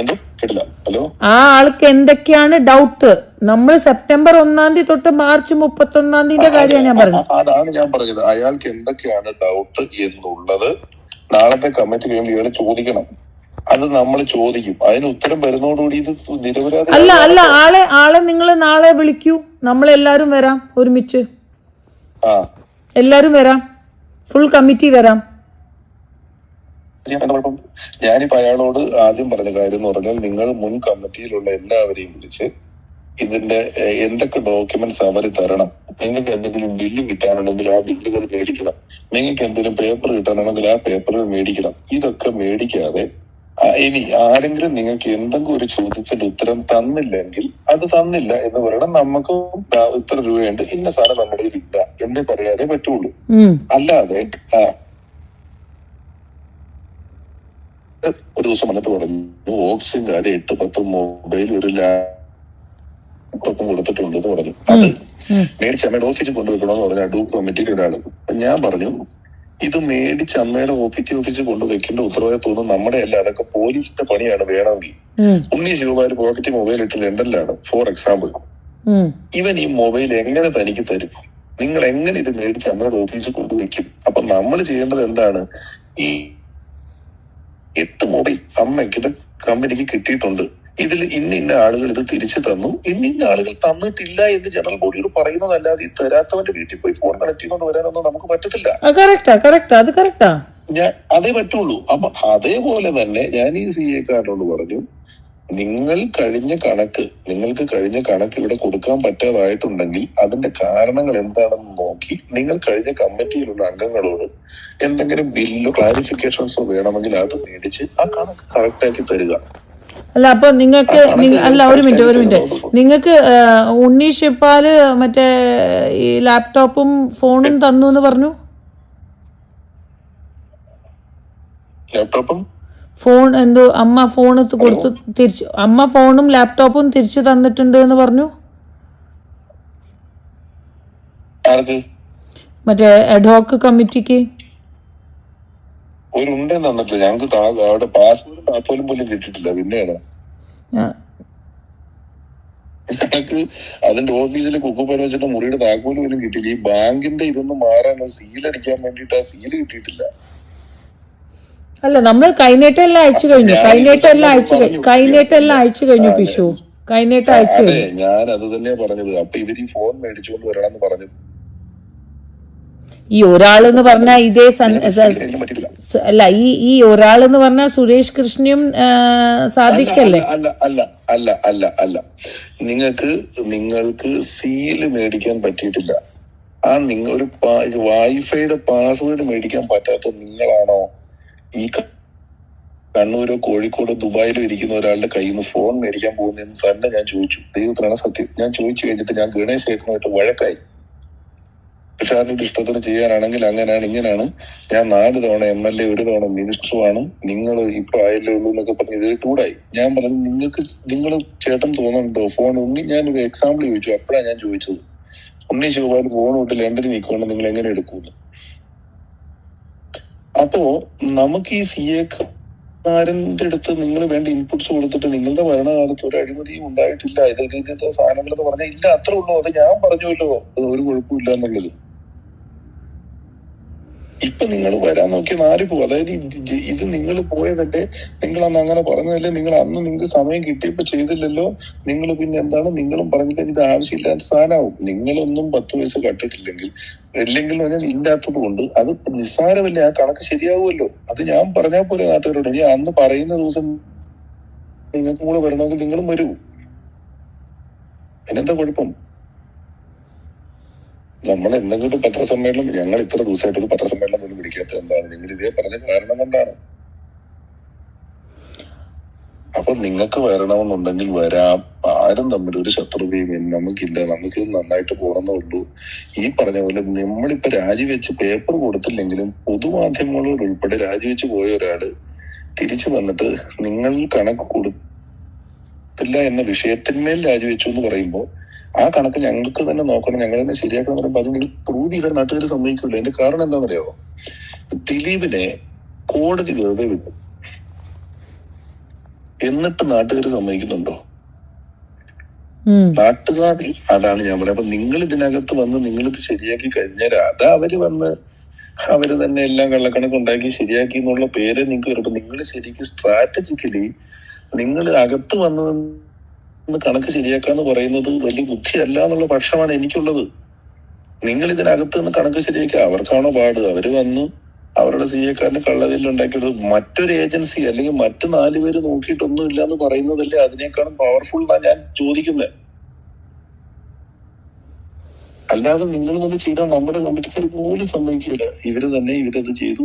എന്തോ കേട്ടില്ല. ഹലോ, ആ ആൾക്ക് എന്തൊക്കെയാണ് ഡൗട്ട്? നമ്മൾ സെപ്റ്റംബർ 1 തൊട്ട് മാർച്ച് 31 കാര്യമാണ് ഞാൻ പറഞ്ഞത്. അതാണ് ഞാൻ പറഞ്ഞത്, അയാൾക്ക് എന്തൊക്കെയാണ് ഡൗട്ട് എന്നുള്ളത് നാളത്തെ കമ്മിറ്റി കഴിയുമ്പോൾ ഇയാള് ചോദിക്കണം. അത് നമ്മൾ ചോദിക്കും. അതിന് ഉത്തരം വരുന്നതോടുകൂടി ഇത് നിരപരാധി. അല്ല ആളെ നിങ്ങൾ നാളെ വിളിക്കൂ, നമ്മളെല്ലാരും വരാം ഒരുമിച്ച്. എല്ലാരും വരാം, ഫുൾ കമ്മിറ്റി വരാം. ഞാനിപ്പോ അയാളോട് ആദ്യം പറഞ്ഞ കാര്യം എന്ന് പറഞ്ഞാൽ, നിങ്ങൾ മുൻ കമ്മിറ്റിയിലുള്ള എല്ലാവരെയും വിളിച്ച് ഇതിന്റെ എന്തൊക്കെ ഡോക്യുമെന്റ്സ് അവർ തരണം, നിങ്ങൾക്ക് എന്തെങ്കിലും ബില്ല് കിട്ടാനുണ്ടെങ്കിൽ ആ ബില്ലുകൾ മേടിക്കണം, നിങ്ങൾക്ക് എന്തെങ്കിലും പേപ്പർ കിട്ടാനുണ്ടെങ്കിൽ ആ പേപ്പറുകൾ മേടിക്കണം. ഇതൊക്കെ മേടിക്കാതെ ഇനി ആരെങ്കിലും നിങ്ങൾക്ക് എന്തെങ്കിലും ഒരു ചോദ്യത്തിന്റെ ഉത്തരം തന്നില്ലെങ്കിൽ അത് തന്നില്ല എന്ന് പറയണം. നമുക്ക് ഇത്ര രൂപയുണ്ട്, ഇന്ന സാധനം നമ്മുടെ ഇല്ല എന്ന് പറയാനേ പറ്റുള്ളൂ. അല്ലാതെ ഒരു ദിവസം വന്നിട്ട് പറഞ്ഞു ഓക്സിജൻകാര് 8-10 മൊബൈൽ ഒരു ലാപ്ടോപ്പും കൊടുത്തിട്ടുണ്ടെന്ന് പറഞ്ഞു. അത് മേടിച്ച് അമ്മയുടെ ഓഫീസിൽ കൊണ്ടുവെക്കണമെന്ന് പറഞ്ഞു അഡൂപ്പ് കമ്മിറ്റിയുടെ ഒരാള്. ഞാൻ പറഞ്ഞു ഇത് മേടിച്ച് അമ്മയുടെ ഓഫീസിൽ കൊണ്ടുവെക്കേണ്ട ഉത്തരവാദിത്വം നമ്മുടെ അല്ല, അതൊക്കെ പോലീസിന്റെ പണിയാണ്. വേണമെങ്കിൽ ഉണ്ണി ശിവകുമാർ പോക്കറ്റ് മൊബൈൽ ഇട്ട് ലണ്ടനിലാണ് ഫോർ എക്സാമ്പിൾ. ഇവൻ ഈ മൊബൈൽ എങ്ങനെ തനിക്ക് തരും? നിങ്ങൾ എങ്ങനെ ഇത് മേടിച്ച് അമ്മയുടെ ഓഫീസിൽ കൊണ്ടുവെക്കും? അപ്പൊ നമ്മൾ ചെയ്യേണ്ടത് എന്താണ്? ഈ 8 മൊബൈൽ അമ്മയ്ക്ക് കമ്പനിക്ക് കിട്ടിയിട്ടുണ്ട്, ഇതിൽ ഇന്ന ആളുകൾ ഇത് തിരിച്ചു തന്നു, ഇന്ന ആളുകൾ തന്നിട്ടില്ല എന്ന് ജനറൽ ബോഡിയോട് പറയുന്നതല്ലാതെ ഈ തരാത്തവന്റെ വീട്ടിൽ പോയി ഫോൺ കണക്ട് ചെയ്തുകൊണ്ട് വരാനൊന്നും നമുക്ക് പറ്റത്തില്ല. അതേ പറ്റുള്ളൂ. അപ്പൊ അതേപോലെ തന്നെ ഞാൻ ഈ CA-കാരനോട് പറഞ്ഞു, നിങ്ങൾക്ക് കഴിഞ്ഞ കണക്ക് ഇവിടെ കൊടുക്കാൻ പറ്റാതായിട്ടുണ്ടെങ്കിൽ അതിന്റെ കാരണങ്ങൾ എന്താണെന്ന് നോക്കി നിങ്ങൾ കഴിഞ്ഞ കമ്മിറ്റിയിലുള്ള അംഗങ്ങളോട് എന്തെങ്കിലും ബില്ലോ ക്ലാരിഫിക്കേഷൻസോ വേണമെങ്കിൽ അത് മേടിച്ച് ആ കണക്ക് കറക്റ്റ് ആക്കി തരിക. അല്ല അപ്പൊ നിങ്ങൾക്ക് ഒരു മിനിറ്റ് നിങ്ങൾക്ക് ഉണ്ണി ശിവപാല് മറ്റേ ഈ ലാപ്ടോപ്പും ഫോണും തന്നു എന്ന് പറഞ്ഞു. ലാപ്ടോപ്പും ഫോൺ എന്തോ അമ്മ ഫോൺ കൊടുത്തു തിരിച്ചു, അമ്മ ഫോണും ലാപ്ടോപ്പും തിരിച്ചു തന്നിട്ടുണ്ട് എന്ന് പറഞ്ഞു. മറ്റേ അഡ്ഹോക്ക് കമ്മിറ്റിക്ക് ഞങ്ങൾക്ക് അവിടെ പാസ്പോർട്ട് താക്കോലും പോലും കിട്ടിയിട്ടില്ല. പിന്നെയാണ് ഞങ്ങൾക്ക് അതിന്റെ ഓഫീസിൽ കുക്കുപ്പന വെച്ചിട്ട് മുറിയുടെ താക്കോല് പോലും കിട്ടിയില്ല. ഈ ബാങ്കിന്റെ ഇതൊന്നും മാറാനോ സീലടിക്കാൻ വേണ്ടിട്ട് ആ സീല് കിട്ടിയിട്ടില്ല. അല്ല നമ്മൾ കൈനീട്ടം എല്ലാം അയച്ചു കഴിഞ്ഞു, കൈനീട്ടം എല്ലാം അയച്ചു കഴിഞ്ഞു പിഷു, കൈനീട്ടം അയച്ചു കഴിഞ്ഞു. ഞാൻ അത് തന്നെയാ പറഞ്ഞത്. അപ്പൊ ഇവര് ഈ ഫോൺ മേടിച്ചുകൊണ്ട് വരണമെന്ന് പറഞ്ഞു. ഈ ഒരാളെന്ന് പറഞ്ഞാൽ ഇതേ അല്ല ഈ ഒരാളെന്ന് പറഞ്ഞാൽ സുരേഷ് കൃഷ്ണയും സാദിഖല്ലേ? അല്ല നിങ്ങൾക്ക് സീല് മേടിക്കാൻ പറ്റിയിട്ടില്ല. ഒരു വൈഫൈയുടെ പാസ്വേഡ് മേടിക്കാൻ പറ്റാത്ത നിങ്ങളാണോ ഈ കണ്ണൂരോ കോഴിക്കോടോ ദുബായിലോ ഇരിക്കുന്ന ഒരാളുടെ കയ്യിൽ നിന്ന് ഫോൺ മേടിക്കാൻ പോകുന്നതെന്ന് തന്നെ ഞാൻ ചോദിച്ചു. ദൈവത്തിനാണ് സത്യം. ഞാൻ ചോദിച്ചു കഴിഞ്ഞിട്ട് ഞാൻ ഗണേശ് ചേട്ടനുമായിട്ട് വഴക്കായി. ഷാരുടെ ഇഷ്ടത്തിന് ചെയ്യാനാണെങ്കിൽ അങ്ങനെയാണ് ഇങ്ങനെയാണ്. ഞാൻ 4 തവണ MLA, 1 തവണ മിനിസ്റ്ററുമാണ്, നിങ്ങൾ ഇപ്പൊ ആയല്ലേ ഉള്ളൂ എന്നൊക്കെ പറഞ്ഞ് ഇതിൽ ചൂടായി. ഞാൻ പറഞ്ഞു നിങ്ങൾ ചേട്ടൻ തോന്നുന്നുണ്ടോ ഫോൺ ഉണ്ണി, ഞാനൊരു എക്സാമ്പിൾ ചോദിച്ചു. അപ്പോഴാണ് ഞാൻ ചോദിച്ചത് ഉണ്ണി ശിവപാൽ ഫോൺ വിട്ട് ലണ്ടനിൽ നിൽക്കുകൊണ്ട് നിങ്ങൾ എങ്ങനെ എടുക്കൂന്ന്. അപ്പോ നമുക്ക് ഈ CA-കാരന്റെ അടുത്ത് നിങ്ങൾ വേണ്ട ഇൻപുട്സ് കൊടുത്തിട്ട് നിങ്ങളുടെ ഭരണകാലത്ത് ഒരു അഴിമതിയും ഉണ്ടായിട്ടില്ല, ഇതേ സാധനങ്ങൾ എന്ന് പറഞ്ഞാൽ ഇല്ല, അത്രേ ഉള്ളൂ. അത് ഞാൻ പറഞ്ഞല്ലോ, അത് ഒരു കുഴപ്പമില്ല എന്നുള്ളത്. ഇപ്പൊ നിങ്ങൾ വരാൻ നോക്കിയ 4 പോകും. അതായത് ഇത് നിങ്ങൾ പോയതല്ലേ, നിങ്ങൾ അന്ന് അങ്ങനെ പറഞ്ഞതല്ലേ, നിങ്ങൾ അന്ന് നിങ്ങൾക്ക് സമയം കിട്ടിയപ്പോ ചെയ്തില്ലല്ലോ, നിങ്ങൾ പിന്നെ എന്താണ് നിങ്ങളും പറഞ്ഞിട്ട് ഇത് ആവശ്യമില്ലാത്ത സാധനമാവും. നിങ്ങളൊന്നും 10 പൈസ കട്ടിട്ടില്ലെങ്കിൽ പറഞ്ഞാൽ ഇല്ലാത്തത് കൊണ്ട് അത് നിസ്സാരമല്ലേ, ആ കണക്ക് ശരിയാവുമല്ലോ. അത് ഞാൻ പറഞ്ഞാൽ പോലെ നാട്ടുകാരോട്. ഞാൻ അന്ന് പറയുന്ന ദിവസം നിങ്ങൾക്കും കൂടെ വരണമെങ്കിൽ നിങ്ങളും വരൂ, അതിനെന്താ കുഴപ്പം? നമ്മൾ എന്തെങ്കിലും പത്രസമ്മേളനം, ഞങ്ങൾ ഇത്ര ദിവസമായിട്ട് ഒരു പത്രസമ്മേളനം പോലും വിളിക്കാത്തത് എന്താണ്? നിങ്ങൾ ഇതേ പറഞ്ഞ കാരണം കൊണ്ടാണ്. അപ്പൊ നിങ്ങൾക്ക് വരണമെന്നുണ്ടെങ്കിൽ വരാം. ആരും തമ്മിൽ ഒരു ശത്രുതയും നമുക്കില്ല. നമുക്ക് നന്നായിട്ട് പോകണമെന്നേ ഉള്ളൂ. ഈ പറഞ്ഞ പോലെ നമ്മളിപ്പോ രാജിവെച്ച് പേപ്പർ കൊടുത്തില്ലെങ്കിലും പൊതുമാധ്യമങ്ങളോട് ഉൾപ്പെടെ രാജിവെച്ച് പോയ ഒരാള് തിരിച്ചു വന്നിട്ട് നിങ്ങൾ കണക്ക് കൊടുത്തില്ല എന്ന വിഷയത്തിന്മേൽ രാജിവെച്ചു എന്ന് പറയുമ്പോൾ ആ കണക്ക് ഞങ്ങൾക്ക് തന്നെ നോക്കണം, ഞങ്ങൾ തന്നെ ശരിയാക്കണം എന്ന് പറയുമ്പോൾ അത് നിങ്ങൾ പ്രൂവ് ചെയ്താൽ നാട്ടുകാർ സമ്മതിക്കില്ല. അതിന്റെ കാരണം എന്താണെന്നറിയാമോ? ദിലീപിനെ കോടതി വെറുതെ വിട്ടു, എന്നിട്ട് നാട്ടുകാർ സമ്മതിക്കുന്നുണ്ടോ? നാട്ടുകാർ, അതാണ് ഞാൻ പറയുന്നത്. അപ്പൊ നിങ്ങൾ ഇതിനകത്ത് വന്ന് നിങ്ങളിത് ശരിയാക്കി കഴിഞ്ഞാൽ അതാ അവര് വന്ന് അവര് തന്നെ എല്ലാം കള്ളക്കണക്ക് ഉണ്ടാക്കി ശരിയാക്കി എന്നുള്ള പേര് നിങ്ങൾക്ക് വരുമ്പോ നിങ്ങൾ ശരിക്കും സ്ട്രാറ്റജിക്കലി നിങ്ങൾ അകത്ത് വന്ന് കണക്ക് ശരിയാക്കാന്ന് പറയുന്നത് വലിയ ബുദ്ധിയല്ല എന്നുള്ള പക്ഷമാണ് എനിക്കുള്ളത്. നിങ്ങൾ ഇതിനകത്ത് നിന്ന് കണക്ക് ശരിയാക്കുക. അവർക്കാണോ പാട്? അവര് വന്ന് അവരുടെ CA-കാരന് കള്ളവില്ല ഉണ്ടാക്കിയത് മറ്റൊരു ഏജൻസി അല്ലെങ്കിൽ മറ്റു 4 പേര് നോക്കിയിട്ടൊന്നും ഇല്ല എന്ന് പറയുന്നതല്ലേ അതിനേക്കാളും പവർഫുൾ എന്നാ ഞാൻ ചോദിക്കുന്നത്. അല്ലാതെ നിങ്ങൾ വന്ന് ചെയ്താൽ നമ്മുടെ കമ്മിറ്റിക്കാർ പോലും സമ്മതിക്കില്ല. ഇവരത് ചെയ്തു,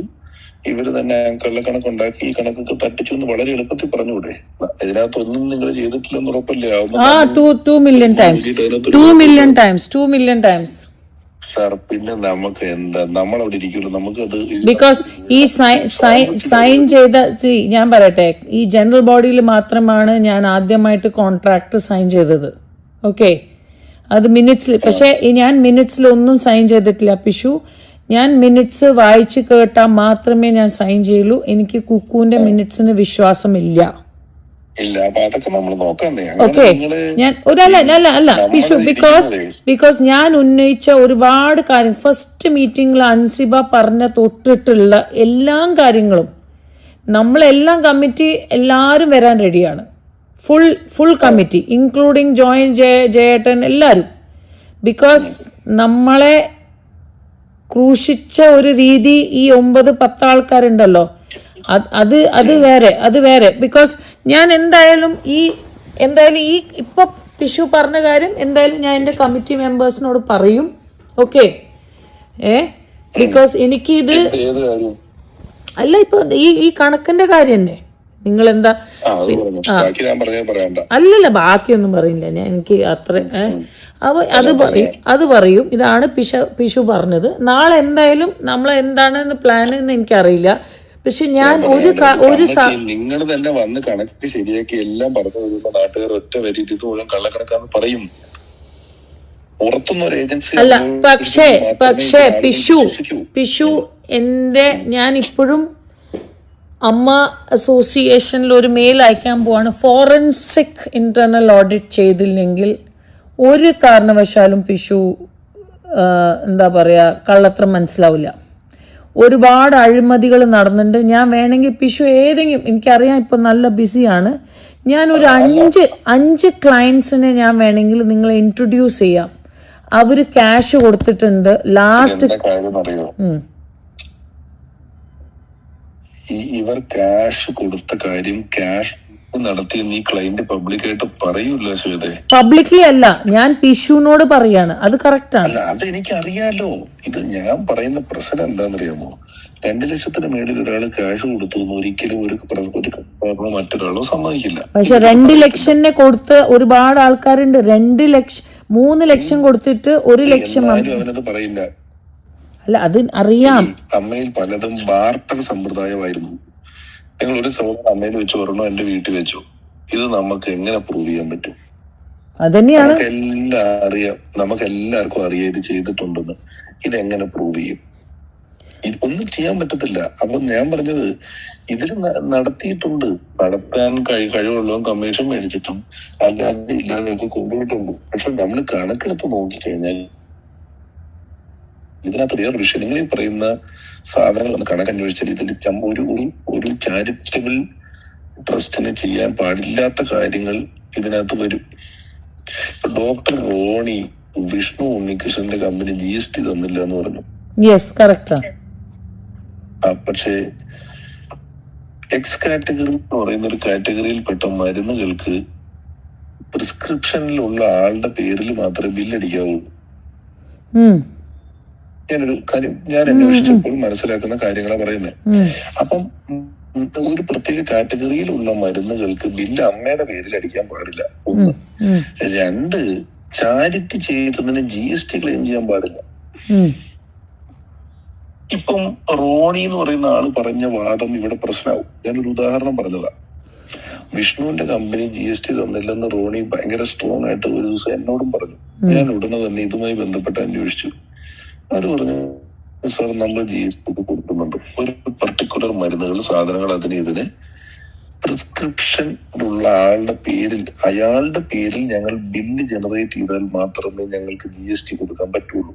ഇവര് തന്നെ കള്ളക്കണക്കുണ്ടാക്കി ഈ കണക്കൊക്കെ തട്ടിച്ചു എന്ന് വളരെ എളുപ്പത്തിൽ പറഞ്ഞുകൂടെ? ഇതിനകത്തൊന്നും നിങ്ങൾ ചെയ്തിട്ടില്ലെന്ന് ഉറപ്പല്ലേ? 2 million times. സാർ പിന്നെ നമുക്ക് എന്താ, നമ്മളവിടെ ഇരിക്കുള്ളൂ. നമുക്കത് ബിക്കോസ് ഈ സൈൻ ചെയ്ത ഞാൻ പറയട്ടെ, ഈ ജനറൽ ബോഡിയിൽ മാത്രമാണ് ഞാൻ ആദ്യമായിട്ട് കോൺട്രാക്ട് സൈൻ ചെയ്തത്. ഓക്കെ, അത് മിനിറ്റ്സിൽ. പക്ഷെ ഞാൻ മിനിറ്റ്സിലൊന്നും സൈൻ ചെയ്തിട്ടില്ല പിഷു. ഞാൻ മിനിറ്റ്സ് വായിച്ച് കേട്ടാൽ മാത്രമേ ഞാൻ സൈൻ ചെയ്യുള്ളൂ. എനിക്ക് കുക്കുവിന്റെ മിനിറ്റ്സിന് വിശ്വാസമില്ല. ഓക്കെ, ഞാൻ അല്ല പിഷു, ബിക്കോസ് ഞാൻ ഉന്നയിച്ച ഒരുപാട് കാര്യം ഫസ്റ്റ് മീറ്റിംഗിൽ അൻസിബ പറഞ്ഞ തൊട്ടിട്ടുള്ള എല്ലാ കാര്യങ്ങളും നമ്മളെല്ലാം കമ്മിറ്റി എല്ലാവരും വരാൻ റെഡിയാണ്. ഫുൾ കമ്മിറ്റി ഇൻക്ലൂഡിങ് ജോയിന്റ് ജയേട്ടൻ എല്ലാവരും. ബിക്കോസ് നമ്മളെ ക്രൂശിച്ച ഒരു രീതി ഈ 9-10 ആൾക്കാരുണ്ടല്ലോ, അത് വേറെ. ബിക്കോസ് ഞാൻ എന്തായാലും ഈ ഇപ്പൊ പിഷു പറഞ്ഞ കാര്യം എന്തായാലും ഞാൻ എൻ്റെ കമ്മിറ്റി മെമ്പേഴ്സിനോട് പറയും. ഓക്കെ, ബിക്കോസ് എനിക്ക് ഇത് അല്ല, ഇപ്പൊ ഈ കണക്കിന്റെ കാര്യം തന്നെ നിങ്ങൾ എന്താ അല്ലല്ല ബാക്കിയൊന്നും പറയില്ല ഞാൻ. എനിക്ക് അത്ര അത് പറയും. ഇതാണ് പിഷു പറഞ്ഞത്. നാളെ എന്തായാലും നമ്മൾ എന്താണെന്ന് പ്ലാൻ എന്ന് എനിക്കറിയില്ല. പക്ഷെ ഞാൻ നിങ്ങൾ തന്നെ വന്ന് കണക്ക് ശരിയാക്കി എല്ലാം പറഞ്ഞു കഴിയുമ്പോ നാട്ടുകാർ ഒറ്റ വരി ഇത് മുഴുവൻ കള്ളക്കണക്കാന്ന് പറയും. പുറത്തുനിന്നൊരു ഏജൻസി അല്ല. പക്ഷേ പിഷു ഞാൻ ഇപ്പോഴും അമ്മ അസോസിയേഷനിൽ ഒരു മെയിൽ അയക്കാൻ പോവാണ്. ഫോറൻസിക് ഇന്റേണൽ ഓഡിറ്റ് ചെയ്തില്ലെങ്കിൽ ഒരു കാരണവശാലും പിഷു എന്താ പറയുക കള്ളത്തരം മനസ്സിലാവില്ല. ഒരുപാട് അഴിമതികൾ നടന്നിട്ടുണ്ട്. ഞാൻ വേണമെങ്കിൽ പിഷു ഏതെങ്കിലും, എനിക്കറിയാം ഇപ്പം നല്ല ബിസിയാണ്, ഞാനൊരു 5 ക്ലയൻസിനെ ഞാൻ വേണമെങ്കിൽ നിങ്ങളെ ഇൻട്രൊഡ്യൂസ് ചെയ്യാം. അവർ ക്യാഷ് കൊടുത്തിട്ടുണ്ട്. ലാസ്റ്റ് ഇവർ ക്യാഷ് കൊടുത്ത കാര്യം ക്യാഷ് നടത്തി നീ ക്ലയന്റ് പബ്ലിക്കായിട്ട് പറയൂല്ലോ ശ്വേത. പബ്ലിക്ലി അല്ല, ഞാൻ പിഷുവിനോട് പറയാണ്. അത് കറക്റ്റ് ആണ്. അത് എനിക്കറിയാലോ. ഇത് ഞാൻ പറയുന്ന പ്രശ്നം എന്താണെന്നറിയാമോ? 2 ലക്ഷത്തിന് മേളിൽ ഒരാൾ ക്യാഷ് കൊടുത്തു ഒരിക്കലും ഒരു മറ്റൊരാളോ സമ്മതിക്കില്ല. പക്ഷെ 2 ലക്ഷത്തിന് കൊടുത്ത് ഒരുപാട് ആൾക്കാരുണ്ട്. 2 ലക്ഷം 3 ലക്ഷം കൊടുത്തിട്ട് 1 ലക്ഷം അവനത് പറയില്ല. അല്ല, അത് അറിയാം. അമ്മയിൽ പലതും ബാർട്ടർ സമ്പ്രദായമായിരുന്നു. നിങ്ങൾ ഒരു സൗകര്യം അമ്മയിൽ വെച്ച് ഒരെണ്ണം എന്റെ വീട്ടിൽ വെച്ചു. ഇത് നമുക്ക് എങ്ങനെ പ്രൂവ് ചെയ്യാൻ പറ്റും? അതന്നെയാണ് നമുക്ക് എല്ലാവർക്കും അറിയാം ഇത് ചെയ്തിട്ടുണ്ടെന്ന്. ഇതെങ്ങനെ പ്രൂവ് ചെയ്യും? ഒന്നും ചെയ്യാൻ പറ്റത്തില്ല. അപ്പൊ ഞാൻ പറഞ്ഞത് ഇതിൽ നടത്തിയിട്ടുണ്ട്. നടത്താൻ കഴിവുള്ളതും കമ്മീഷൻ മേടിച്ചിട്ടും അല്ലാതെ ഇല്ലാതെയൊക്കെ കൊണ്ടുപോയിട്ടുണ്ട്. പക്ഷെ നമ്മൾ കണക്കെടുത്ത് നോക്കിക്കഴിഞ്ഞാൽ ഇതിനകത്ത് വേറൊരു വിഷയം. നിങ്ങൾ ഈ പറയുന്ന സാധനങ്ങൾ ഒന്ന് കണക്കന്വേഷിച്ചാൽ ഇതിൽ ഒരു ചാരിറ്റബിൾ ട്രസ്റ്റിന് ചെയ്യാൻ പാടില്ലാത്ത കാര്യങ്ങൾ ഇതിനകത്ത് വരും. ഇപ്പൊ ഡോക്ടർ റോണി വിഷ്ണു ഉണ്ണികൃഷ്ണന്റെ കമ്പനി GST തന്നില്ല എന്ന് പറഞ്ഞു. പക്ഷേ എക്സ് കാറ്റഗറി എന്ന് പറയുന്ന ഒരു കാറ്റഗറിയിൽപ്പെട്ട മരുന്നുകൾക്ക് പ്രിസ്ക്രിപ്ഷനിലുള്ള ആളുടെ പേരിൽ മാത്രമേ ബില്ലടിക്കാവൂ. ഞാനൊരു കാര്യം ഞാൻ അന്വേഷിച്ചപ്പോൾ മനസ്സിലാക്കുന്ന കാര്യങ്ങളാണ് പറയുന്നത്. അപ്പം ഒരു പ്രത്യേക കാറ്റഗറിയിലുള്ള മരുന്നുകൾക്ക് ബില്ല് അമ്മയുടെ പേരിൽ അടിക്കാൻ പാടില്ല. 1. 2, ചാരിറ്റി ചെയ്തതിന് GST ക്ലെയിം ചെയ്യാൻ പാടില്ല. ഇപ്പം റോണി എന്ന് പറയുന്ന ആള് പറഞ്ഞ വാദം ഇവിടെ പ്രശ്നമാവും. ഞാനൊരു ഉദാഹരണം പറഞ്ഞതാ. വിഷ്ണുവിന്റെ കമ്പനി GST തന്നില്ലെന്ന് റോണി ഭയങ്കര സ്ട്രോങ് ആയിട്ട് ഒരു ദിവസം എന്നോടും പറഞ്ഞു. ഞാൻ ഉടനെ തന്നെ ഇതുമായി ബന്ധപ്പെട്ട് അന്വേഷിച്ചു. അവര് പറഞ്ഞു, സാർ നമ്മൾ GST കൊടുക്കുന്നുണ്ട്. ഒരു പർട്ടിക്കുലർ മരുന്നുകൾ സാധനങ്ങൾ ഇതിന് പ്രിസ്ക്രിപ്ഷൻ ഉള്ള അയാളുടെ പേരിൽ ഞങ്ങൾ ബില്ല് ജനറേറ്റ് ചെയ്താൽ മാത്രമേ ഞങ്ങൾക്ക് GST കൊടുക്കാൻ പറ്റുള്ളൂ.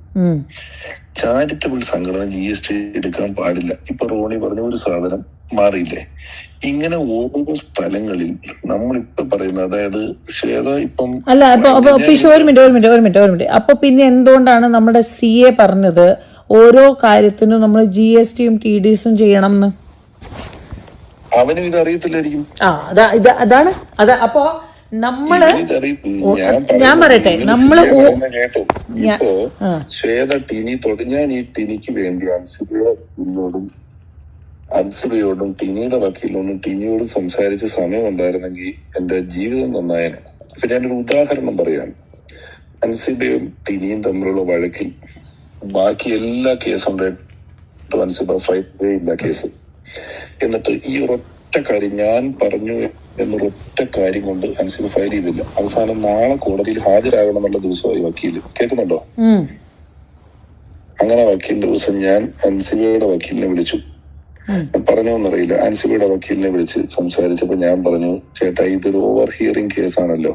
ചാരിറ്റബിൾ സംഘടന GST എടുക്കാൻ പാടില്ല. ഇപ്പൊ റോണി പറഞ്ഞ ഒരു സാധനം മാറിയില്ലേ? ഇങ്ങനെ ഓരോ സ്ഥലങ്ങളിൽ നമ്മളിപ്പൊ പറയുന്നത്, അതായത് ശ്വേത ഇപ്പം അല്ല, ഒരു മിനിറ്റ്. അപ്പൊ പിന്നെ എന്തുകൊണ്ടാണ് നമ്മുടെ CA പറഞ്ഞത് ഓരോ കാര്യത്തിനും നമ്മൾ GSTയും TDSും ചെയ്യണം എന്ന്? അവനും ഇത് അറിയത്തില്ലായിരിക്കും. അതാണ് അപ്പൊ നമ്മള് ഞാൻ പറയട്ടെ, നമ്മള് കേട്ടോ, ഇപ്പോ ശ്വേത ടിനി ഞാൻ ഈ ടിനിക്ക് വേണ്ടി അൻസിബയോടും ടിനിയുടെ വക്കീലിനോടും ടിനിയോടും സംസാരിച്ച സമയം ഉണ്ടായിരുന്നെങ്കിൽ എന്റെ ജീവിതം നന്നായേനെ. ഇപ്പൊ ഞാനൊരു ഉദാഹരണം പറയാം. അൻസിബയും ടിനിയും തമ്മിലുള്ള വഴക്കിൽ ബാക്കി എല്ലാ കേസും അൻസിബ ഫൈറ്റ് ഇല്ല കേസ്. എന്നിട്ട് ഈ ഒരൊറ്റ കാര്യം ഞാൻ പറഞ്ഞു എന്നൊരൊറ്റ കാര്യം കൊണ്ട് അൻസിബ ഫയൽ ചെയ്തില്ല. അവസാനം നാളെ കോടതിയിൽ ഹാജരാകണമെന്നുള്ള ദിവസമായി വക്കീല്. കേൾക്കുന്നുണ്ടോ? അങ്ങനെ വക്കീലിന്റെ ദിവസം ഞാൻ അൻസിബയുടെ വക്കീലിനെ വിളിച്ചു. പറഞ്ഞോന്നറിയില്ല. അൻസിബയുടെ വക്കീലിനെ വിളിച്ച് സംസാരിച്ചപ്പോ ഞാൻ പറഞ്ഞു, ചേട്ടാ ഇതൊരു ഓവർ ഹിയറിംഗ് കേസാണല്ലോ,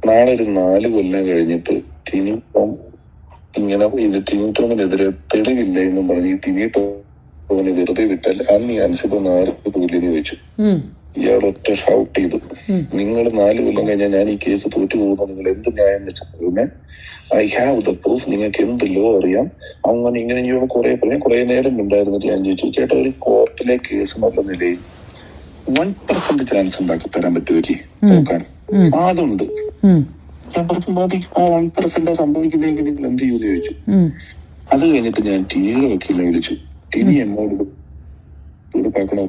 നാളെ ഒരു 4 കൊല്ലം കഴിഞ്ഞിട്ട് ടിനി ടോം ഇങ്ങനെ ടിനി ടോമിനെതിരെ തെളിവില്ല എന്നും പറഞ്ഞ് ടിനി ടോമിനെ വെറുതെ വിട്ടാൽ അന്ന് ഈ അൻസിബ 4 പോലെന്ന് ചോദിച്ചു. ഇയാൾ ഒറ്റ ഷൗട്ട് ചെയ്തു, നിങ്ങൾ 4 കൊല്ലം കഴിഞ്ഞാൽ ഞാൻ ഈ കേസ് തോറ്റു പോകുമ്പോൾ നിങ്ങൾ എന്ത് ന്യായം വെച്ചാൽ ഐ ഹാവ് ദ പ്രൂഫ്, നിങ്ങൾക്ക് എന്ത് ലോ അറിയാം, അങ്ങനെ ഇങ്ങനെ കുറെ നേരം ഉണ്ടായിരുന്നിട്ട് ഞാൻ ചോദിച്ചു, ചേട്ടാ ഒരു കോർട്ടിലെ കേസ് എന്നുള്ള നിലയിൽ 1% ചാൻസ് ഉണ്ടാക്കി തരാൻ പറ്റുമല്ലേ നോക്കാൻ? അതുണ്ട്. ഞാൻ പറഞ്ഞു മതി, ആ 1% സംഭവിക്കുന്നെങ്കിൽ നിങ്ങൾ എന്ത് ചെയ്യുമെന്ന് ചോദിച്ചു. അത് കഴിഞ്ഞിട്ട് ഞാൻ ടിനിയുടെ വക്കീലിനെ വിളിച്ചു. ടിനി എന്നോട് ഒത്തുതീർപ്പാക്കണം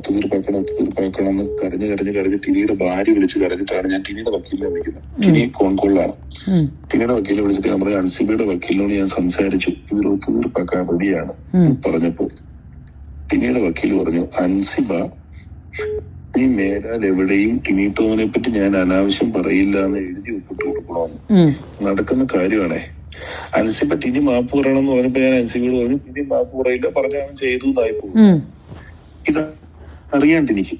എന്ന് കരഞ്ഞ് ടിനിയുടെ ഭാര്യ വിളിച്ച് കരഞ്ഞിട്ടാണ് ഞാൻ ടിനിയുടെ വക്കീലിനെ വിളിക്കുന്നത്. ടിനി കോൺകോളിലാണ്. ടിനിയുടെ വക്കീലിനെ വിളിച്ചിട്ട് ഞാൻ പറഞ്ഞു, അൻസിബയുടെ വക്കീലിനോട് ഞാൻ സംസാരിച്ചു, ഇവർ ഒത്തുതീർപ്പാക്കാൻ റെഡിയാണ് പറഞ്ഞപ്പോ ടിനിയുടെ വക്കീൽ പറഞ്ഞു, അൻസിബ ഈ മേലാൽ എവിടെയും ടിനി ടോമിനെ പറ്റി ഞാൻ അനാവശ്യം പറയില്ല എന്ന് എഴുതി ഒപ്പിട്ട് കൊടുക്കണമെന്ന്. നടക്കുന്ന കാര്യമാണേ. അൻസിബ ടിനി മാപ്പ് പറയണം എന്ന് പറഞ്ഞപ്പോ ഞാൻ അൻസിബയോട് പറഞ്ഞു, ടിനി മാപ്പ് പറയില്ല, പറഞ്ഞ അവൻ ചെയ്തു എന്നായി പോകും. ഇത് അറിയാണ്ട് എനിക്ക്,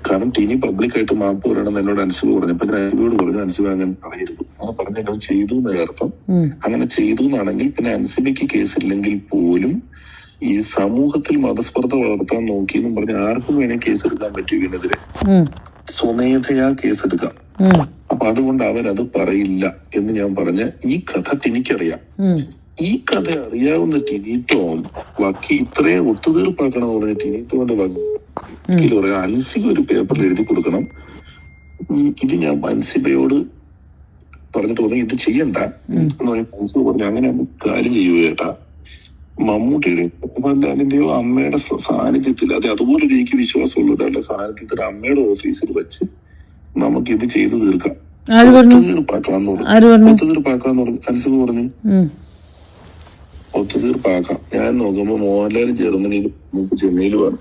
കാരണം ടിനി പബ്ലിക്കായിട്ട് മാപ്പ് പറയണമെന്ന് എന്നോട് അൻസിബ പറഞ്ഞപ്പോ ഞാൻ അൻസിബയോട് പറഞ്ഞു, അൻസിബ അങ്ങനെ പറയരുത്, അങ്ങനെ പറഞ്ഞാൽ അവൻ ചെയ്തു എന്നർത്ഥം. അങ്ങനെ ചെയ്തു എന്നാണെങ്കിൽ പിന്നെ അൻസിബയ്ക്ക് കേസില്ലെങ്കിൽ പോലും ഈ സമൂഹത്തിൽ മതസ്പർദ്ധ വളർത്താൻ നോക്കിയെന്നും പറഞ്ഞ് ആർക്കും വേണേ കേസെടുക്കാൻ പറ്റും ഇതിനെതിരെ, സ്വമേധയാ കേസെടുക്കാം. അപ്പൊ അതുകൊണ്ട് അവൻ അത് പറയില്ല എന്ന് ഞാൻ പറഞ്ഞ ഈ കഥ ടിനിക്കറിയാം. ഈ കഥ അറിയാവുന്ന ടിനി ടോം ഇത്രയും ഒത്തുതീർപ്പാക്കണം പറഞ്ഞ ടിനി ടോമിന്റെ വക്കീൽ പറയാം, അൻസിബ ഒരു പേപ്പറിൽ എഴുതി കൊടുക്കണം. ഇത് ഞാൻ അൻസിബയോട് പറഞ്ഞിട്ട് പറഞ്ഞു ഇത് ചെയ്യണ്ട എന്ന് പറഞ്ഞ അൻസിബ പറഞ്ഞു, അങ്ങനെ കാര്യം ചെയ്യൂ ചേട്ടാ, മമ്മൂട്ടിയുടെയോ മോഹൻലാലിന്റെയോ അമ്മയുടെ സാന്നിധ്യത്തിൽ, അതുപോലെ എനിക്ക് വിശ്വാസമുള്ള ഒരാളുടെ സാന്നിധ്യത്തിൽ അമ്മയുടെ ഓഫീസിൽ വെച്ച് നമുക്ക് ഇത് ചെയ്തു തീർക്കാം, ഒത്തുതീർപ്പാക്കാന്ന് പറഞ്ഞു. അൻസിബ പറഞ്ഞു ഒത്തുതീർപ്പാക്കാം. ഞാൻ നോക്കുമ്പോ മോഹൻലാൽ ജർമ്മനിയിൽ ചെന്നൈയിലുമാണ്.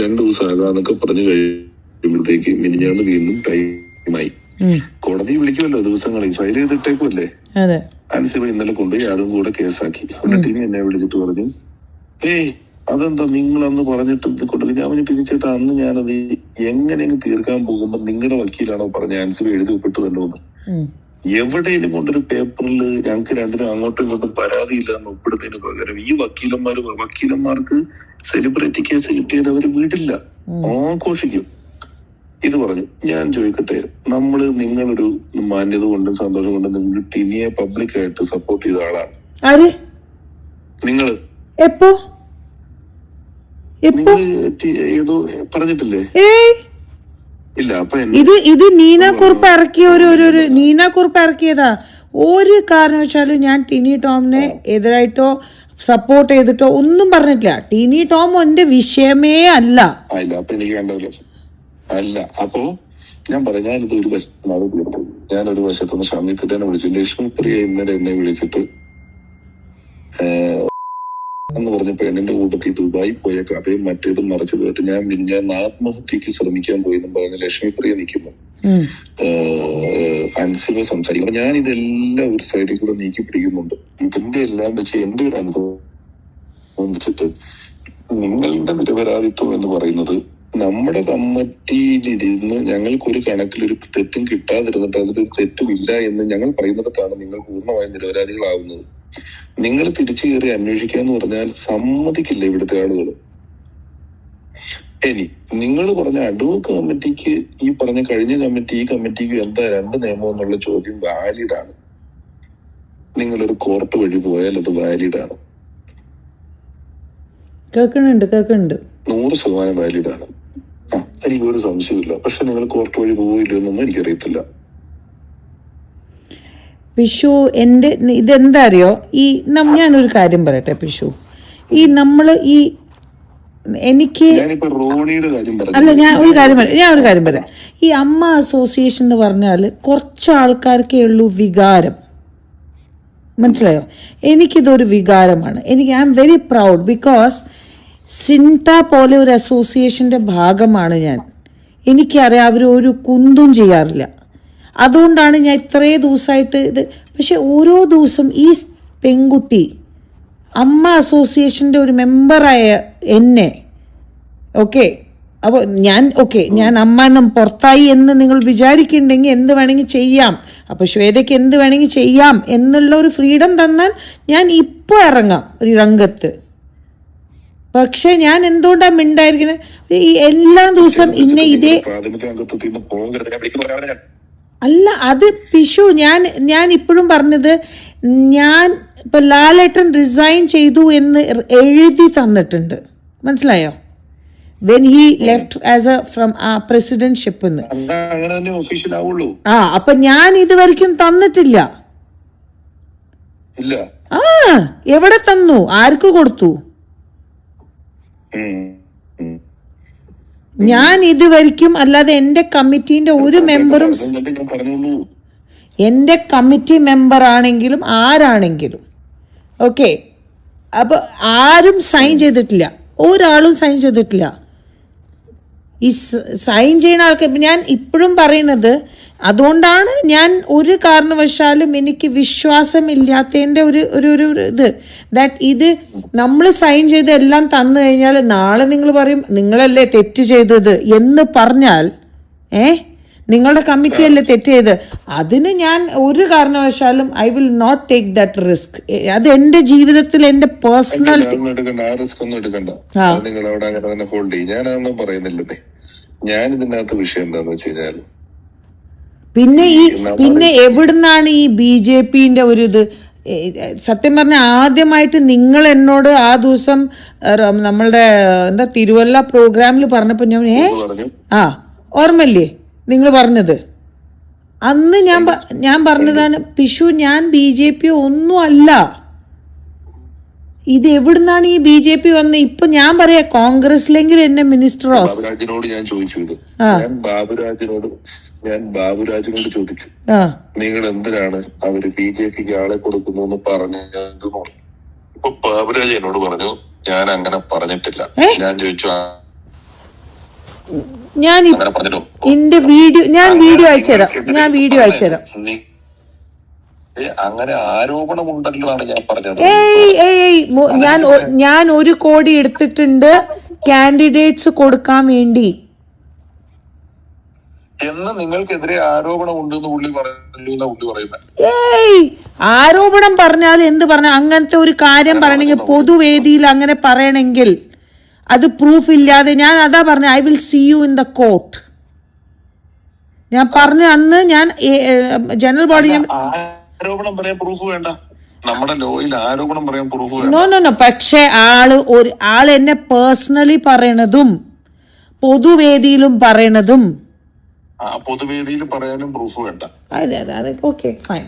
2 ദിവസം ആകാന്നൊക്കെ പറഞ്ഞു കഴിയുമ്പോഴത്തേക്ക് മിനിഞ്ഞാന്ന് വീണ്ടും ടൈമായി. കോടതി വിളിക്കുമല്ലോ ദിവസങ്ങളിൽ, ഫയൽ ചെയ്തിട്ടേക്കുമല്ലേ. അൻസിബ ഇന്നലെ കൊണ്ടുപോയി അതും കൂടെ കേസാക്കി. ടിനി എന്നെ വിളിച്ചിട്ട് പറഞ്ഞു, അതെന്താ നിങ്ങൾ അന്ന് പറഞ്ഞിട്ട് കൊണ്ടുപോയി? ഞാൻ പറഞ്ഞു, പിരിച്ചേട്ടാ അന്ന് ഞാനത് എങ്ങനെയെങ്കിലും തീർക്കാൻ പോകുമ്പോ നിങ്ങളുടെ വക്കീലാണോ പറഞ്ഞ അൻസിബ എഴുതി ഒപ്പിട്ട് തന്നോന്ന്? എവിടെയെങ്കിലും കൊണ്ടൊരു പേപ്പറിൽ ഞങ്ങൾക്ക് രണ്ടിനും അങ്ങോട്ടും ഇങ്ങോട്ടും പരാതിയില്ല എന്ന് ഒപ്പിടുന്നതിന് പകരം ഈ വക്കീലന്മാർക്ക് സെലിബ്രിറ്റി കേസ് കിട്ടിയത് അവര് വിടില്ല, ആഘോഷിക്കും. ഇത് പറഞ്ഞു. ഞാൻ ചോദിക്കട്ടെ, നിങ്ങളൊരു മാന്യത കൊണ്ടും സന്തോഷം കൊണ്ടും നിങ്ങൾ ടിനിയെ പബ്ലിക്കായിട്ട് സപ്പോർട്ട് ചെയ്ത ആളാണ്. നിങ്ങള് ഏതോ പറഞ്ഞിട്ടില്ലേ? ഇല്ല. അപ്പൊ ഇത് നീന കുറുപ്പ് ഇറക്കിയ നീന കുറുപ്പ് ഇറക്കിയതാ. ഒരു കാരണവശാലും ഞാൻ ടിനി ടോമിനെ എതിരായിട്ടോ സപ്പോർട്ട് ചെയ്തിട്ടോ ഒന്നും പറഞ്ഞിട്ടില്ല. ടിനി ടോം എന്റെ വിഷയമേ അല്ല. അപ്പൊ എനിക്ക് അല്ല. അപ്പോ ഞാൻ പറയാം, ഞാനിത് ഒരു വശത്താണ് തീർത്തത്. ഞാനൊരു വശത്തുനിന്ന് ഷമീഖിനെ വിളിച്ചു. ലക്ഷ്മി പ്രിയ ഇന്നലെ എന്നെ വിളിച്ചിട്ട് എന്ന് പറഞ്ഞ പെണ്ണിന്റെ കൂട്ടത്തിൽ ദുബായി പോയ കഥയും മറ്റേതും മറച്ചു കേട്ട് ഞാൻ ആത്മഹത്യക്ക് ശ്രമിക്കാൻ പോയെന്നും പറഞ്ഞ് ലക്ഷ്മി പ്രിയ നിൽക്കുന്നു. അൻസിബ സംസാരിക്കുന്നു. ഞാൻ ഇതെല്ലാം ഒരു സൈഡിൽ കൂടെ നീക്കി പിടിക്കുന്നുണ്ട്. ഇതിന്റെ എല്ലാം വെച്ച് എന്റെ ഒരു അനുഭവം വെച്ചിട്ട് നിങ്ങളുടെ നിരപരാധിത്വം എന്ന് പറയുന്നത് നമ്മുടെ കമ്മിറ്റിയിലിരുന്ന് ഞങ്ങൾക്കൊരു കണക്കിലൊരു തെറ്റും കിട്ടാതിരുന്നിട്ട് അതിലൊരു തെറ്റുമില്ല എന്ന് ഞങ്ങൾ പറയുന്നിടത്താണ് നിങ്ങൾ പൂർണ്ണമായും നിരപരാധികളാവുന്നത്. നിങ്ങൾ തിരിച്ചു കയറി അന്വേഷിക്കാന്ന് പറഞ്ഞാൽ സമ്മതിക്കില്ല ഇവിടുത്തെ ആളുകൾ. ഇനി നിങ്ങൾ പറഞ്ഞ അഡ്വോക്ക് കമ്മിറ്റിക്ക് ഈ പറഞ്ഞ കഴിഞ്ഞ കമ്മിറ്റി ഈ കമ്മിറ്റിക്ക് എന്താ രണ്ട് നിയമം എന്നുള്ള ചോദ്യം വാലിഡാണ്. നിങ്ങളൊരു കോർട്ട് വഴി പോയാൽ അത് വാലിഡാണ്, കേൾക്കുന്നുണ്ട് 100% വാലിഡാണ്. എനിക്ക് ഒരു സംശയമില്ല. പക്ഷെ നിങ്ങൾ കോർട്ട് വഴി പോയില്ലോ എന്നൊന്നും എനിക്കറിയത്തില്ല. പിഷു എൻ്റെ ഇതെന്താ അറിയോ, ഈ ഞാനൊരു കാര്യം പറയട്ടെ പിഷു, ഈ നമ്മൾ ഈ എനിക്ക് ഞാനിപ്പോ റോണിയുടെ കാര്യം പറഞ്ഞു. അല്ല, ഞാൻ ഒരു കാര്യം പറയാം. ഈ അമ്മ അസോസിയേഷൻ എന്ന് പറഞ്ഞാൽ കുറച്ച് ആൾക്കാർക്കേ ഉള്ളൂ വികാരം, മനസ്സിലായോ? എനിക്കിതൊരു വികാരമാണ്. I am very proud because CINTAA പോലെ ഒരു അസോസിയേഷൻ്റെ ഭാഗമാണ് ഞാൻ. എനിക്കറിയാം അവർ ഒരു കുന്തും ചെയ്യാറില്ല. അതുകൊണ്ടാണ് ഞാൻ ഇത്രയും ദിവസമായിട്ട് ഇത്. പക്ഷെ ഓരോ ദിവസം ഈ പെൺകുട്ടി അമ്മ അസോസിയേഷൻ്റെ ഒരു മെമ്പറായ എന്നെ, ഓക്കെ, അപ്പോൾ ഞാൻ അമ്മ എന്നും പുറത്തായി എന്ന് നിങ്ങൾ വിചാരിക്കുന്നുണ്ടെങ്കിൽ എന്ത് വേണമെങ്കിൽ ചെയ്യാം, അപ്പോൾ ശ്വേതയ്ക്ക് എന്ത് വേണമെങ്കിൽ ചെയ്യാം എന്നുള്ള ഒരു ഫ്രീഡം തന്നാൽ ഞാൻ ഇപ്പോൾ ഇറങ്ങാം ഒരു രംഗത്ത്. പക്ഷെ ഞാൻ എന്തുകൊണ്ടാണ് മിണ്ടായിരിക്കുന്നത്? ഈ എല്ലാ ദിവസം ഇന്നെ ഇതേ അല്ല, അത് പിഷു ഞാൻ ഇപ്പോഴും പറഞ്ഞത്, ഞാൻ ഇപ്പം ലാലേട്ടൻ റിസൈൻ ചെയ്തു എന്ന് എഴുതി തന്നിട്ടുണ്ട്, മനസ്സിലായോ? When he left as a from presidentship എന്ന്. അപ്പൊ ഞാൻ ഇതുവരെയ്ക്കും തന്നിട്ടില്ല. എവിടെ തന്നു? ആർക്ക് കൊടുത്തു? ഞാൻ ഇതുവരെയ്ക്കും അല്ലാതെ എൻ്റെ കമ്മിറ്റീൻ്റെ ഒരു മെമ്പറും, എൻ്റെ കമ്മിറ്റി മെമ്പർ ആണെങ്കിലും ആരാണെങ്കിലും, ഓക്കെ, അപ്പോൾ ആരും സൈൻ ചെയ്തിട്ടില്ല, ഒരാളും സൈൻ ചെയ്തിട്ടില്ല. ഈ സൈൻ ചെയ്യുന്ന ആൾക്ക് ഞാൻ ഇപ്പോഴും പറയുന്നത്, അതുകൊണ്ടാണ് ഞാൻ ഒരു കാരണവശാലും എനിക്ക് വിശ്വാസമില്ലാത്തതിൻ്റെ ഒരു ഇത് ദാറ്റ് ഇത് നമ്മൾ സൈൻ ചെയ്ത് എല്ലാം തന്നു കഴിഞ്ഞാൽ നാളെ നിങ്ങൾ പറയും നിങ്ങളല്ലേ തെറ്റ് ചെയ്തത് എന്ന് പറഞ്ഞാൽ, നിങ്ങളുടെ കമ്മിറ്റി അല്ലേ തെറ്റ് ചെയ്ത്. അതിന് ഞാൻ ഒരു കാരണവശാലും I will not take that risk. അത് എൻ്റെ ജീവിതത്തിൽ എൻ്റെ പേഴ്സണാലിറ്റി. ഞാൻ ഇതിനകത്ത് വിഷയം എന്താന്ന് വെച്ച് കഴിഞ്ഞാൽ, പിന്നെ എവിടുന്നാണ് ഈ BJPന്റെ ഒരു ഇത്? സത്യം പറഞ്ഞാൽ ആദ്യമായിട്ട് നിങ്ങൾ എന്നോട് ആ ദിവസം നമ്മളുടെ തിരുവല്ല പ്രോഗ്രാമിൽ പറഞ്ഞപ്പോൾ ഞാൻ ഓർമ്മയില്ലേ നിങ്ങൾ പറഞ്ഞത്? അന്ന് ഞാൻ പറഞ്ഞതാണ് പിഷു, ഞാൻ BJP ഒന്നും അല്ല. ഇത് എവിടുന്നാണ് ഈ BJP വന്ന്? ഇപ്പൊ ഞാൻ പറയാ കോൺഗ്രസിലെങ്കിലും എന്നെ മിനിസ്റ്റർ ബാബുരാജിനോട് ഞാൻ ചോദിച്ചു, ഞാൻ ബാബുരാജിനോട് ചോദിച്ചു, നിങ്ങൾ എന്തിനാണ് അവര് BJPക്ക് ആളെ കൊടുക്കുന്നു എന്ന് പറഞ്ഞത്? ഇപ്പൊ ബാബുരാജ് എന്നോട് പറഞ്ഞു ഞാൻ അങ്ങനെ പറഞ്ഞിട്ടില്ല. ഞാൻ ചോദിച്ചു എന്റെ വീഡിയോ അയച്ചുതരാം. അങ്ങനെ ആരോപണമുണ്ടല്ലോ ആണ് ഞാൻ പറഞ്ഞത്. ഞാൻ 1 കോടി എടുത്തിട്ടുണ്ട് കാൻഡിഡേറ്റ്സ് കൊടുക്കാൻ വേണ്ടി എന്ന് നിങ്ങൾക്കെതിരെ ആരോപണം ഉണ്ടെന്ന് പുള്ളി പറയുന്നത്. ആരോപണം പറഞ്ഞാൽ എന്ത് പറഞ്ഞാൽ അങ്ങനത്തെ ഒരു കാര്യം പറയണമെങ്കിൽ പൊതുവേദിയിൽ അങ്ങനെ പറയണമെങ്കിൽ അത് പ്രൂഫ് ഇല്ലാതെ, ഞാൻ അതാ പറഞ്ഞ I will see you in the court. ഞാൻ പറഞ്ഞ അന്ന് ഞാൻ ജനറൽ ബോഡി ആരോപണം പറയാൻ പ്രൂഫ് വേണ്ട. നമ്മുടെ ലോയിൽ ആരോപണം പറയാൻ പ്രൂഫ് വേണ്ട. നോ. പക്ഷെ ആള് എന്നെ പേഴ്സണലി പറയണതും പൊതുവേദിയിലും പറയണതും, പൊതുവേദിയിൽ പറയാനും പ്രൂഫ് വേണ്ട. അതെ ഓക്കെ ഫൈൻ.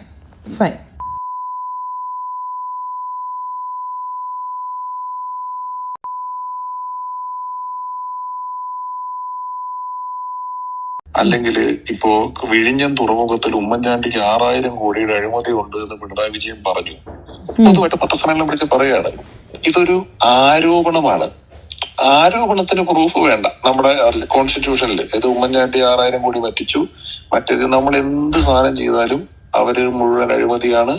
അല്ലെങ്കിൽ ഇപ്പോ വിഴിഞ്ഞം തുറമുഖത്തിൽ ഉമ്മൻചാണ്ടിക്ക് 6000 കോടിയുടെ അഴിമതി ഉണ്ട് എന്ന് പിണറായി വിജയൻ പറഞ്ഞു. പൊതുവായിട്ട് പത്രസമ്മേളനം വിളിച്ച് പറയാണ്. ഇതൊരു ആരോപണമാണ്. ആരോപണത്തിന് പ്രൂഫ് വേണ്ട. നമ്മുടെ കോൺസ്റ്റിറ്റ്യൂഷനിൽ ഇത് ഉമ്മൻചാണ്ടി 6000 കോടി പറ്റിച്ചു, മറ്റേത് നമ്മൾ എന്ത് സാധനം ചെയ്താലും അവര് മുഴുവൻ അഴിമതിയാണ്,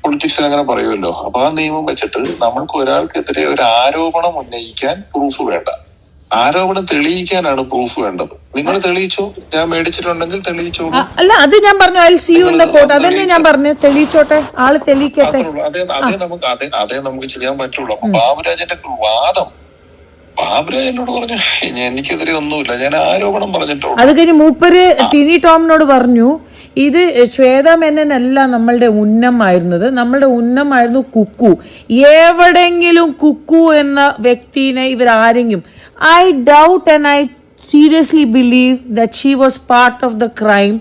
പൊളിറ്റിക്സിൽ അങ്ങനെ പറയുമല്ലോ. അപ്പൊ ആ നിയമം വെച്ചിട്ട് നമ്മൾക്ക് ഒരാൾക്കെതിരെ ഒരു ആരോപണം ഉന്നയിക്കാൻ പ്രൂഫ് വേണ്ട. ആരോപണം തെളിയിക്കാനാണ് പ്രൂഫ് വേണ്ടത്. നിങ്ങൾ തെളിയിച്ചോ, ഞാൻ മേടിച്ചിട്ടുണ്ടെങ്കിൽ തെളിയിച്ചോളൂ. അല്ല, അത് ഞാൻ പറഞ്ഞു I C U in the court. അതന്നെ ഞാൻ പറഞ്ഞു, തെളിയിച്ചോട്ടെ, ആള് തെളിയിക്കട്ടെ. അതേ നമുക്ക് ചെയ്യാൻ പറ്റുള്ളൂ. അപ്പൊ ബാബുരാജിന്റെ വാദം, ബാബുരാജ് എന്നോട് പറഞ്ഞു എനിക്കെതിരെ ഒന്നുമില്ല, ഞാൻ ആരോപണം പറഞ്ഞിട്ടുള്ളൂ. അത് കഴിഞ്ഞ് മൂപ്പര് ടിനി ടോമിനോട് പറഞ്ഞു ഇത് ശ്വേത മേനനല്ല നമ്മളുടെ ഉന്നമായിരുന്നത്, നമ്മളുടെ ഉന്നമായിരുന്നു കുക്കു. എവിടെങ്കിലും കുക്കു എന്ന വ്യക്തിനെ ഇവരാരെങ്കിലും, I doubt and I seriously believe that she was part of the crime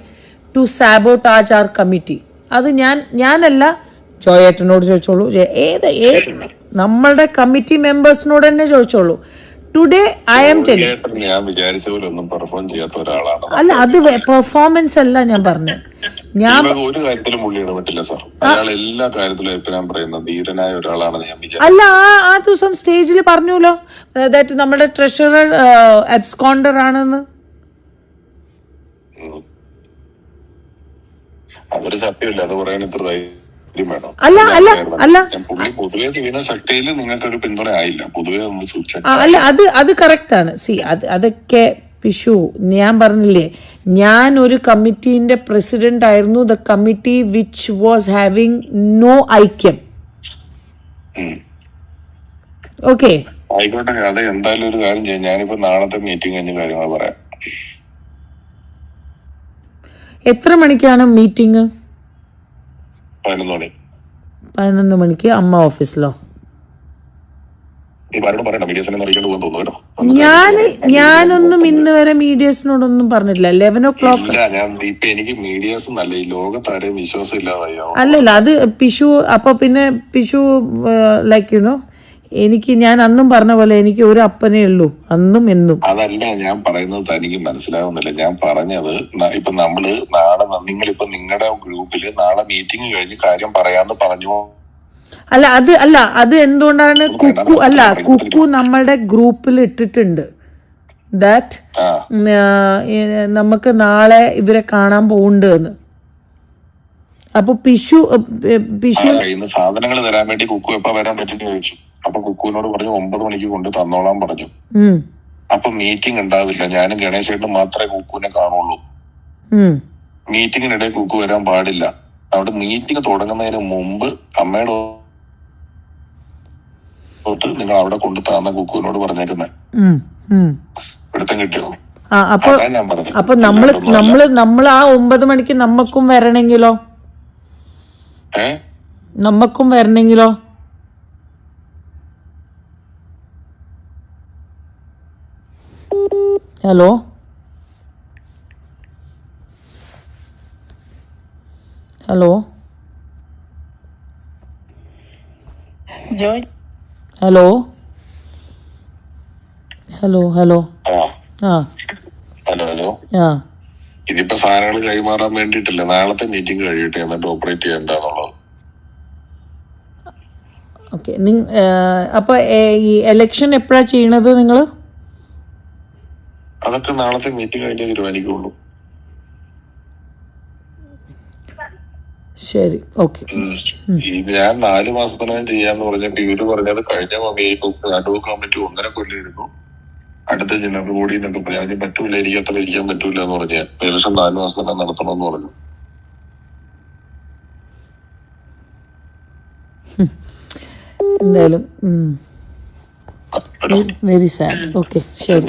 to sabotage our committee. അത് ഞാനല്ല, ജോയേട്ടനോട് ചോദിച്ചോളൂ, ഏത് നമ്മളുടെ കമ്മിറ്റി മെമ്പേഴ്സിനോട് തന്നെ ചോദിച്ചോളൂ. ടുഡേ ഐ ആം ടെലിംഗ്, ഞാൻ വിചാരിച്ച പോലെ ഒന്നും പെർഫോം ചെയ്യാത്ത ഒരാളാണ്. അല്ല, അത് പെർഫോമൻസ് അല്ല ഞാൻ പറഞ്ഞു. ഒരു കാര്യത്തിലും പുള്ളി ഇടപെട്ടില്ല സാർ. അയാൾ എല്ലാ കാര്യത്തിലും അഭിപ്രായം പറയുന്ന ധീരനായ ഒരാളാണെന്ന് ഞാൻ വിചാരിച്ചു. അല്ല, ആ ദിവസം സ്റ്റേജിൽ പറഞ്ഞല്ലോ ദാറ്റ് നമ്മുടെ ട്രഷറർ അബ്സ്കോണ്ടർ ആണെന്ന്. അതൊരു സത്യമില്ല, അത് പറയാൻ ഇത്ര ധൈര്യം വേണം. അല്ല പുള്ളി പൊതുവെ ചെയ്യുന്ന ശക്തിയിൽ നിങ്ങൾക്കൊരു പിന്തുണ ആയില്ല, പൊതുവെ ഒന്ന് സൂക്ഷിച്ചു. അല്ല, അത് കറക്റ്റ് ആണ്. സി അതൊക്കെ പിഷു, ഞാൻ പറഞ്ഞില്ലേ, ഞാൻ ഒരു കമ്മിറ്റീന്റെ പ്രസിഡന്റ് ആയിരുന്നു. The committee which was having no ഐക്യം. ഓക്കെ, ആയിക്കോട്ടെ. അത് എന്തായാലും ഒരു കാര്യം ചെയ്യാം, ഞാനിപ്പോ നാളത്തെ മീറ്റിംഗ് കഴിഞ്ഞ കാര്യങ്ങൾ പറയാം. എത്ര മണിക്കാണ് മീറ്റിംഗ്? 11 മണി. 11 മണിക്ക് അമ്മ ഓഫീസിലോ? ഞാനൊന്നും ഇന്ന് വരെ മീഡിയസിനോടൊന്നും പറഞ്ഞിട്ടില്ല. 11 o'clock. എനിക്ക് മീഡിയസ് നല്ല, ഈ ലോകത്താരെയും വിശ്വാസം ഇല്ലാതായോ? അല്ലല്ല, അത് പിഷു. അപ്പൊ പിന്നെ പിഷു ലൈക്ക് യുനോ, ഞാൻ അന്നും പറഞ്ഞ പോലെ എനിക്ക് ഒരു അപ്പനേ ഉള്ളൂ, അന്നും എന്നും. അതല്ല ഞാൻ പറയുന്നത്, തനിക്ക് മനസ്സിലാവുന്നില്ല. ഞാൻ പറഞ്ഞത് ഇപ്പൊ നമ്മള് നാളെ, നിങ്ങളിപ്പോ നിങ്ങളുടെ ഗ്രൂപ്പില് നാളെ മീറ്റിംഗ് കഴിഞ്ഞ് കാര്യം പറയാന്ന് പറഞ്ഞു. അത് എന്തുകൊണ്ടാണ് കുക്കു നമ്മളുടെ ഗ്രൂപ്പിൽ ഇട്ടിട്ടുണ്ട് ദാറ്റ് നമുക്ക് നാളെ ഇവരെ കാണാൻ പോകുന്നുണ്ട് എന്ന്. അപ്പൊ പിഷു സാധനങ്ങൾ തരാൻ വേണ്ടി കുക്കു എപ്പ വരാൻ പറ്റുന്ന ചോദിച്ചു. അപ്പൊ കുക്കുവിനോട് പറഞ്ഞു 9 മണിക്ക് കൊണ്ട് തന്നോളാൻ പറഞ്ഞു. അപ്പൊ മീറ്റിംഗ് ഉണ്ടാവില്ല, ഞാനും ഗണേശേട്ടനും മാത്രമേ കുക്കുവിനെ കാണുള്ളൂ. മീറ്റിംഗിനിടെ കുക്കു വരാൻ പാടില്ല. അവിടെ മീറ്റിംഗ് തുടങ്ങുന്നതിന് മുമ്പ് അമ്മയുടെ നിങ്ങൾ അവിടെ കൊണ്ട് താന്ന കുക്കുവിനോട് പറഞ്ഞേക്കുന്നേ. പിടുത്തം കിട്ടിയോ? അപ്പൊ നമ്മള് ആ 9 മണിക്ക് നമ്മക്കും വരണെങ്കിലോ? നമ്മക്കും വരണെങ്കിലോ? Hello hello hello hello hello hello ഇതിപ്പോ സാധനങ്ങൾ കൈമാറാൻ വേണ്ടിട്ടില്ല, നാളത്തെ മീറ്റിംഗ് കഴിയട്ടെ എന്നിട്ട് ഓപ്പറേറ്റ് ചെയ്യണ്ടെന്നുള്ളത്. ഓക്കെ, അപ്പൊ ഈ എലക്ഷൻ എപ്പോഴാ ചെയ്യണത് നിങ്ങള്? അതൊക്കെ നാളത്തെ മീറ്റിംഗ് കഴിഞ്ഞേ തീരുമാനിക്കുള്ളൂ. ശരി, ഓക്കെ. ഞാൻ 4 മാസത്തിനകം ചെയ്യാന്ന് പറഞ്ഞപ്പോ ഇവര് പറഞ്ഞത് കഴിഞ്ഞ അഡ്വോ കമ്മിറ്റി 1.5 കൊല്ലം ഇരുന്നു, അടുത്ത ജനറൽ ബോഡി എന്നൊക്കെ പറയാൻ പറ്റൂല, എനിക്ക് അത്ര ഇരിക്കാൻ പറ്റൂല എന്ന് പറഞ്ഞ ഏകദേശം 4 മാസത്തിനകം നടത്തണമെന്ന് പറഞ്ഞു. എന്തായാലും വെരി സാഡ്. ഓക്കെ, ശരി.